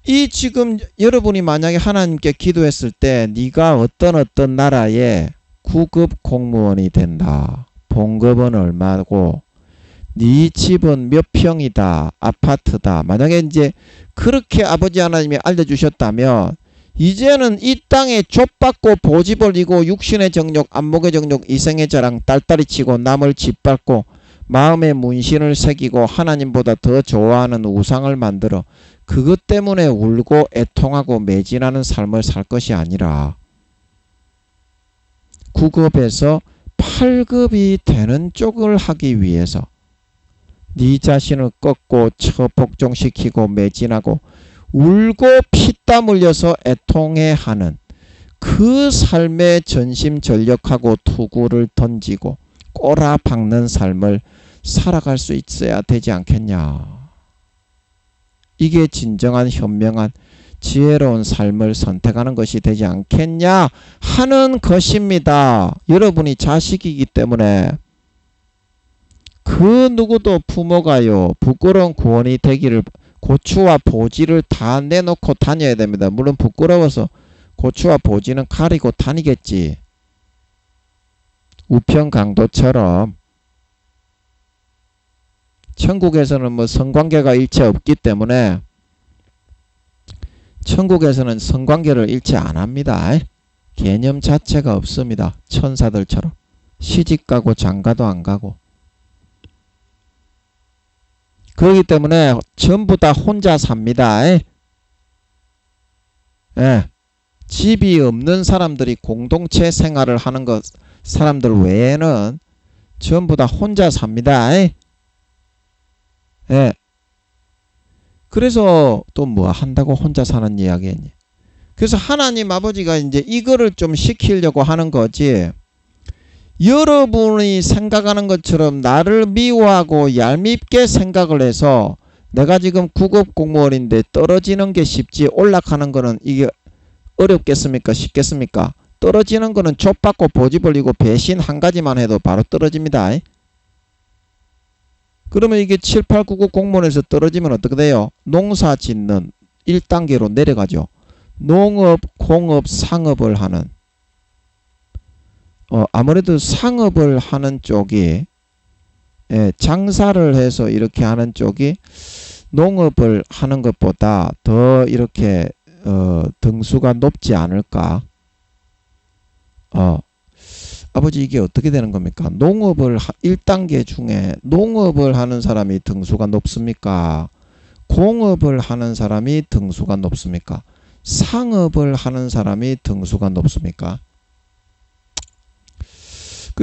이 지금 여러분이 만약에 하나님께 기도했을 때 네가 어떤 나라의 9급 공무원이 된다. 봉급은 얼마고 네 집은 몇 평이다. 아파트다. 만약에 이제 그렇게 아버지 하나님이 알려주셨다면 이제는 이 땅에 좁받고 보지벌리고 육신의 정욕, 안목의 정욕, 이생의 자랑, 딸딸이 치고 남을 짓밟고 마음에 문신을 새기고 하나님보다 더 좋아하는 우상을 만들어 그것 때문에 울고 애통하고 매진하는 삶을 살 것이 아니라 9급에서 8급이 되는 쪽을 하기 위해서 네 자신을 꺾고 처복종시키고 매진하고 울고 피땀 흘려서 애통해하는 그 삶에 전심전력하고 투구를 던지고 꼬라박는 삶을 살아갈 수 있어야 되지 않겠냐. 이게 진정한 현명한 지혜로운 삶을 선택하는 것이 되지 않겠냐 하는 것입니다. 여러분이 자식이기 때문에 그 누구도 부모가요 부끄러운 구원이 되기를 고추와 보지를 다 내놓고 다녀야 됩니다. 물론 부끄러워서 고추와 보지는 가리고 다니겠지. 우편강도처럼 천국에서는 뭐 성관계가 일체 없기 때문에 천국에서는 성관계를 일체 안 합니다. 개념 자체가 없습니다. 천사들처럼 시집가고 장가도 안 가고. 그렇기 때문에 전부 다 혼자 삽니다. 집이 없는 사람들이 공동체 생활을 하는 것 사람들 외에는 전부 다 혼자 삽니다. 그래서 또 뭐 한다고 혼자 사는 이야기니. 그래서 하나님 아버지가 이제 이거를 좀 시키려고 하는 거지. 여러분이 생각하는 것처럼 나를 미워하고 얄밉게 생각을 해서 내가 지금 9급 공무원인데 떨어지는 게 쉽지 올라가는 거는 이게 어렵겠습니까? 쉽겠습니까? 떨어지는 거는 족받고 보지벌리고 배신 한 가지만 해도 바로 떨어집니다. 그러면 이게 7, 8, 9급 공무원에서 떨어지면 어떻게 돼요? 농사 짓는 1단계로 내려가죠. 농업, 공업, 상업을 하는 아무래도 상업을 하는 쪽이 장사를 해서 이렇게 하는 쪽이 농업을 하는 것보다 더 이렇게 등수가 높지 않을까? 아버지 이게 어떻게 되는 겁니까? 농업을 1단계 중에 농업을 하는 사람이 등수가 높습니까? 공업을 하는 사람이 등수가 높습니까? 상업을 하는 사람이 등수가 높습니까?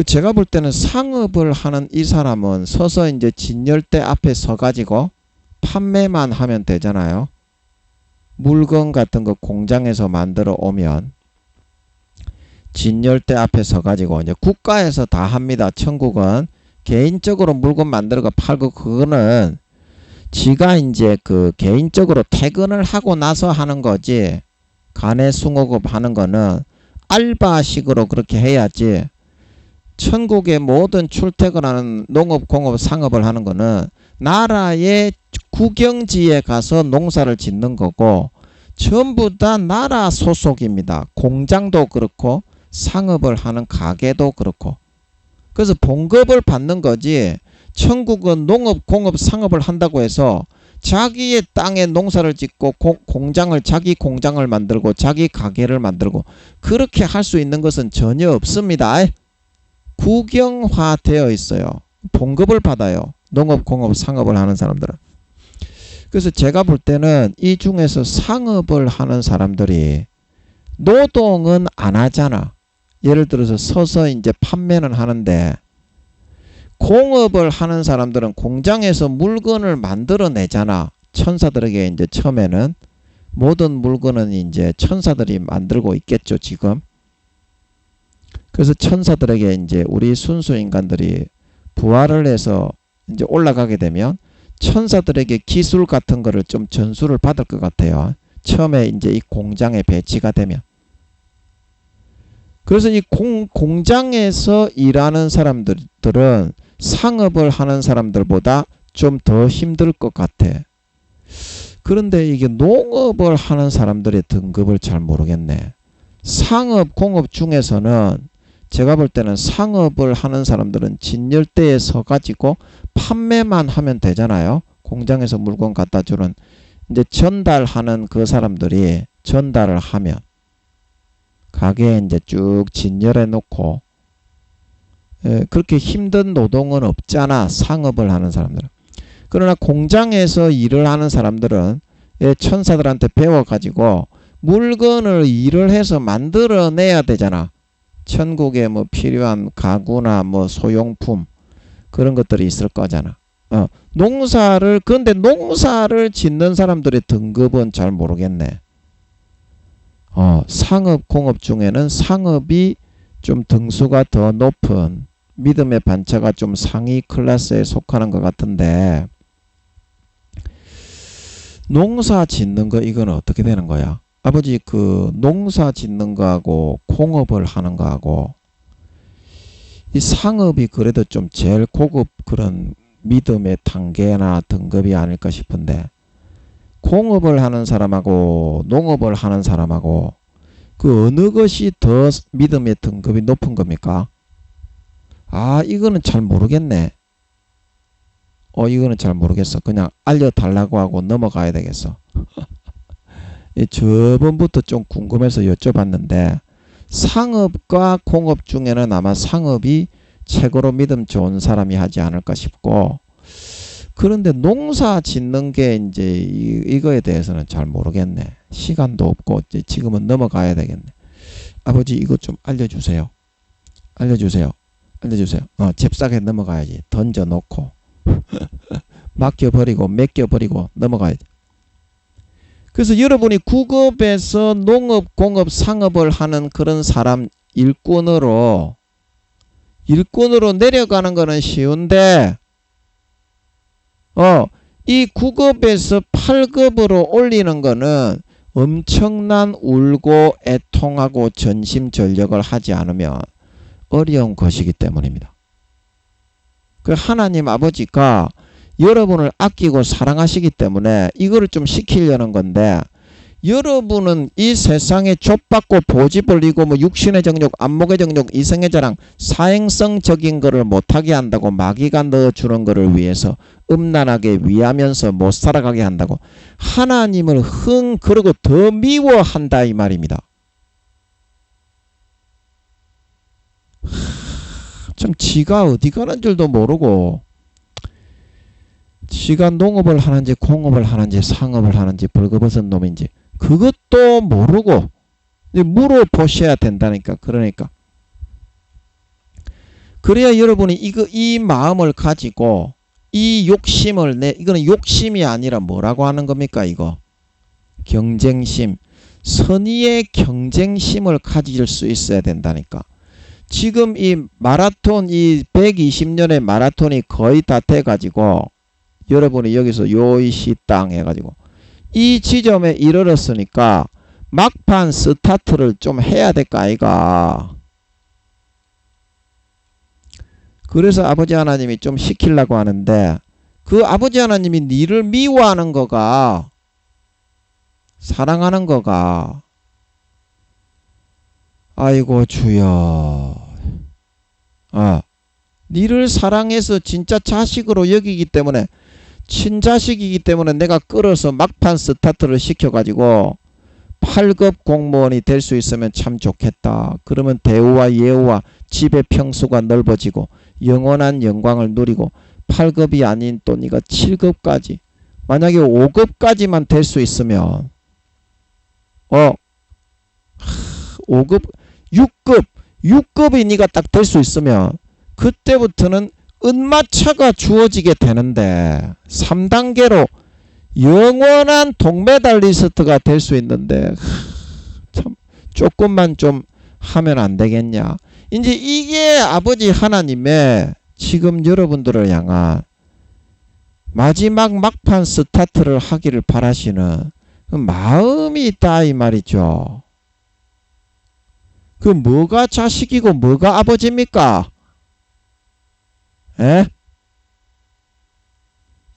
제가 볼 때는 상업을 하는 이 사람은 서서 이제 진열대 앞에 서가지고 판매만 하면 되잖아요. 물건 같은 거 공장에서 만들어 오면 진열대 앞에 서가지고 이제 국가에서 다 합니다. 천국은 개인적으로 물건 만들어가 팔고 그거는 지가 이제 그 개인적으로 퇴근을 하고 나서 하는 거지. 간의 숭어급 하는 거는 알바식으로 그렇게 해야지. 천국의 모든 출퇴근하는 농업, 공업, 상업을 하는 거는 나라의 국영지에 가서 농사를 짓는 거고 전부 다 나라 소속입니다. 공장도 그렇고 상업을 하는 가게도 그렇고. 그래서 봉급을 받는 거지. 천국은 농업, 공업, 상업을 한다고 해서 자기의 땅에 농사를 짓고 자기 공장을 만들고 자기 가게를 만들고 그렇게 할 수 있는 것은 전혀 없습니다. 국영화되어 있어요. 봉급을 받아요. 농업, 공업, 상업을 하는 사람들은. 그래서 제가 볼 때는 이 중에서 상업을 하는 사람들이 노동은 안 하잖아. 예를 들어서 서서 이제 판매는 하는데 공업을 하는 사람들은 공장에서 물건을 만들어내잖아. 천사들에게 이제 처음에는 모든 물건은 이제 천사들이 만들고 있겠죠, 지금. 그래서 천사들에게 이제 우리 순수 인간들이 부활을 해서 이제 올라가게 되면 천사들에게 기술 같은 거를 좀 전수를 받을 것 같아요. 처음에 이제 이 공장에 배치가 되면. 그래서 이 공장에서 일하는 사람들은 상업을 하는 사람들보다 좀 더 힘들 것 같아. 그런데 이게 농업을 하는 사람들의 등급을 잘 모르겠네. 상업, 공업 중에서는 제가 볼 때는 상업을 하는 사람들은 진열대에 서가지고 판매만 하면 되잖아요. 공장에서 물건 갖다 주는 이제 전달하는 그 사람들이 전달을 하면 가게에 이제 쭉 진열해 놓고 그렇게 힘든 노동은 없잖아. 상업을 하는 사람들은. 그러나 공장에서 일을 하는 사람들은 천사들한테 배워가지고 물건을 일을 해서 만들어내야 되잖아. 천국에 뭐 필요한 가구나 뭐 소용품 그런 것들이 있을 거잖아. 그런데 농사를 짓는 사람들의 등급은 잘 모르겠네. 상업, 공업 중에는 상업이 좀 등수가 더 높은 믿음의 반차가 좀 상위 클래스에 속하는 것 같은데 농사 짓는 거 이건 어떻게 되는 거야? 아버지 그 농사 짓는 거하고 공업을 하는 거하고 이 상업이 그래도 좀 제일 고급 그런 믿음의 단계나 등급이 아닐까 싶은데 공업을 하는 사람하고 농업을 하는 사람하고 그 어느 것이 더 믿음의 등급이 높은 겁니까? 이거는 잘 모르겠네. 이거는 잘 모르겠어. 그냥 알려달라고 하고 넘어가야 되겠어. 저번부터 좀 궁금해서 여쭤봤는데 상업과 공업 중에는 아마 상업이 최고로 믿음 좋은 사람이 하지 않을까 싶고 그런데 농사 짓는 게 이제 이거에 대해서는 잘 모르겠네. 시간도 없고 이제 지금은 넘어가야 되겠네. 아버지 이거 좀 알려주세요. 알려주세요. 잽싸게 넘어가야지. 던져놓고 맡겨버리고 맡겨버리고 넘어가야지. 그래서 여러분이 구급에서 농업, 공업, 상업을 하는 그런 사람 일꾼으로 내려가는 거는 쉬운데 이 9급에서 8급으로 올리는 거는 엄청난 울고 애통하고 전심전력을 하지 않으면 어려운 것이기 때문입니다. 그 하나님 아버지가 여러분을 아끼고 사랑하시기 때문에 이거를 좀 시키려는 건데 여러분은 이 세상에 좁받고 보지벌리고 뭐 육신의 정욕, 안목의 정욕, 이성의 자랑, 사행성적인 거를 못하게 한다고 마귀가 넣어주는 거를 위해서 음란하게 위하면서 못 살아가게 한다고 하나님을 그러고 더 미워한다 이 말입니다. 참 지가 어디 가는 줄도 모르고 지가 농업을 하는지 공업을 하는지 상업을 하는지 벌거벗은 놈인지 그것도 모르고 물어보셔야 된다니까. 그래야 여러분이 이 마음을 가지고 이 욕심을 이거는 욕심이 아니라 뭐라고 하는 겁니까? 이거 경쟁심, 선의의 경쟁심을 가질 수 있어야 된다니까. 지금 이 마라톤 이 120년의 마라톤이 거의 다 돼가지고 여러분이 여기서 요이시 땅 해가지고 이 지점에 이르렀으니까 막판 스타트를 좀 해야 될까 아이가. 그래서 아버지 하나님이 좀 시키려고 하는데 그 아버지 하나님이 니를 미워하는 거가 사랑하는 거가 아이고 주여 니를 사랑해서 진짜 자식으로 여기기 때문에 친자식이기 때문에 내가 끌어서 막판 스타트를 시켜가지고 8급 공무원이 될 수 있으면 참 좋겠다. 그러면 대우와 예우와 집의 평수가 넓어지고 영원한 영광을 누리고 8급이 아닌 또 네가 7급까지 만약에 5급까지만 될 수 있으면 5급 6급이 네가 딱 될 수 있으면 그때부터는 은마차가 주어지게 되는데 3단계로 영원한 동메달리스트가 될 수 있는데 참 조금만 좀 하면 안 되겠냐. 이제 이게 아버지 하나님의 지금 여러분들을 향한 마지막 막판 스타트를 하기를 바라시는 그 마음이 있다 이 말이죠. 그 뭐가 자식이고 뭐가 아버지입니까? 에?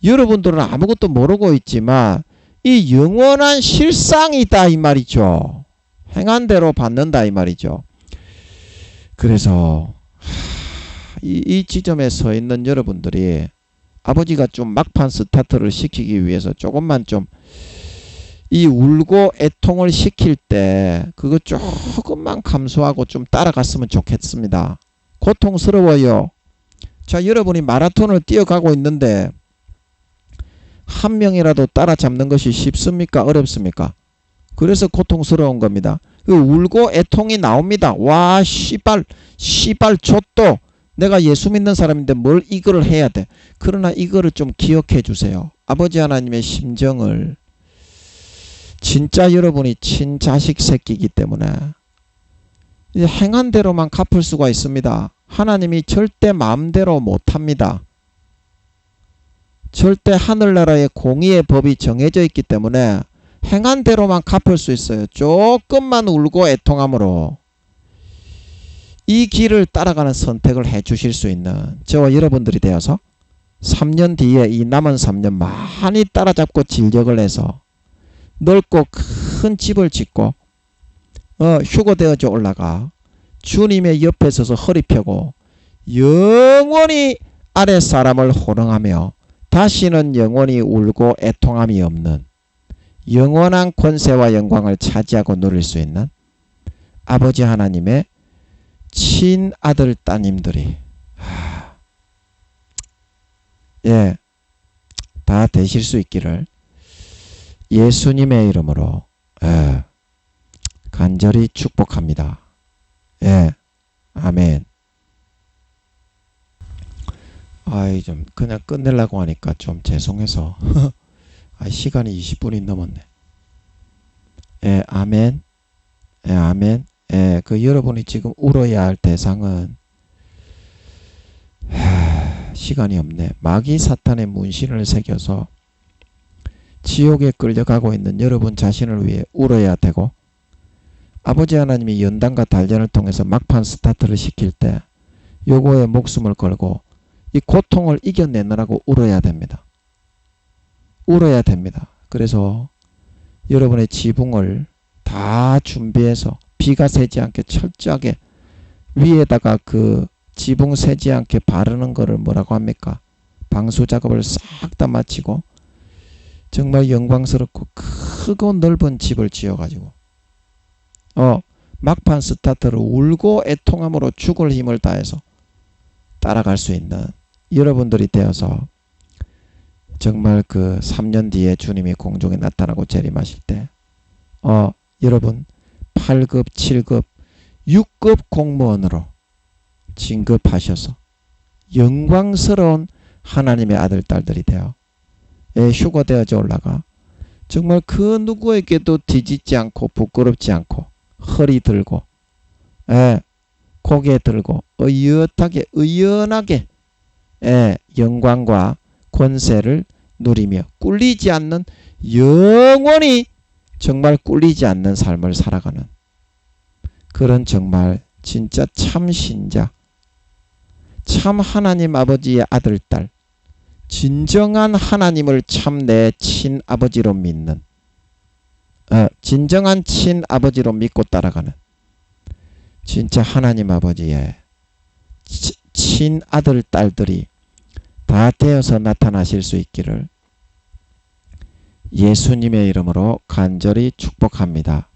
여러분들은 아무것도 모르고 있지만 이 영원한 실상이다 이 말이죠. 행한 대로 받는다 이 말이죠. 그래서 이 지점에 서 있는 여러분들이 아버지가 좀 막판 스타트를 시키기 위해서 조금만 좀 이 울고 애통을 시킬 때 그거 조금만 감수하고 좀 따라갔으면 좋겠습니다. 고통스러워요. 자, 여러분이 마라톤을 뛰어가고 있는데 한 명이라도 따라잡는 것이 쉽습니까? 어렵습니까? 그래서 고통스러운 겁니다. 그 울고 애통이 나옵니다. 와, 씨발 좆도 내가 예수 믿는 사람인데 뭘 이거를 해야 돼. 그러나 이거를 좀 기억해 주세요. 아버지 하나님의 심정을 진짜 여러분이 친자식 새끼이기 때문에 행한 대로만 갚을 수가 있습니다. 하나님이 절대 마음대로 못합니다. 절대 하늘나라의 공의의 법이 정해져 있기 때문에 행한 대로만 갚을 수 있어요. 조금만 울고 애통함으로 이 길을 따라가는 선택을 해 주실 수 있는 저와 여러분들이 되어서 3년 뒤에 이 남은 3년 많이 따라잡고 진력을 해서 넓고 큰 집을 짓고 휴거되어져 올라가 주님의 옆에 서서 허리 펴고 영원히 아랫사람을 호령하며 다시는 영원히 울고 애통함이 없는 영원한 권세와 영광을 차지하고 누릴 수 있는 아버지 하나님의 친아들 따님들이 다 되실 수 있기를 예수님의 이름으로 간절히 축복합니다. 아멘. 좀 그냥 끝내려고 하니까 좀 죄송해서 시간이 20분이 넘었네. 아멘. 아멘. 그 여러분이 지금 울어야 할 대상은 시간이 없네. 마귀 사탄의 문신을 새겨서 지옥에 끌려가고 있는 여러분 자신을 위해 울어야 되고 아버지 하나님이 연단과 단련을 통해서 막판 스타트를 시킬 때 요거에 목숨을 걸고 이 고통을 이겨내느라고 울어야 됩니다. 울어야 됩니다. 그래서 여러분의 지붕을 다 준비해서 비가 새지 않게 철저하게 위에다가 그 지붕 새지 않게 바르는 거를 뭐라고 합니까? 방수 작업을 싹 다 마치고 정말 영광스럽고 크고 넓은 집을 지어가지고 막판 스타트를 울고 애통함으로 죽을 힘을 다해서 따라갈 수 있는 여러분들이 되어서 정말 그 3년 뒤에 주님이 공중에 나타나고 재림하실 때 여러분 8급, 7급, 6급 공무원으로 진급하셔서 영광스러운 하나님의 아들, 딸들이 되어 휴거되어져 올라가 정말 그 누구에게도 뒤집지 않고 부끄럽지 않고 허리 들고 고개 들고 의연하게 영광과 권세를 누리며 꿀리지 않는 영원히 정말 꿀리지 않는 삶을 살아가는 그런 정말 진짜 참 신자 참 하나님 아버지의 아들 딸 진정한 하나님을 참 내 친아버지로 믿는 진정한 친아버지로 믿고 따라가는 진짜 하나님 아버지의 친아들 딸들이 다 되어서 나타나실 수 있기를 예수님의 이름으로 간절히 축복합니다.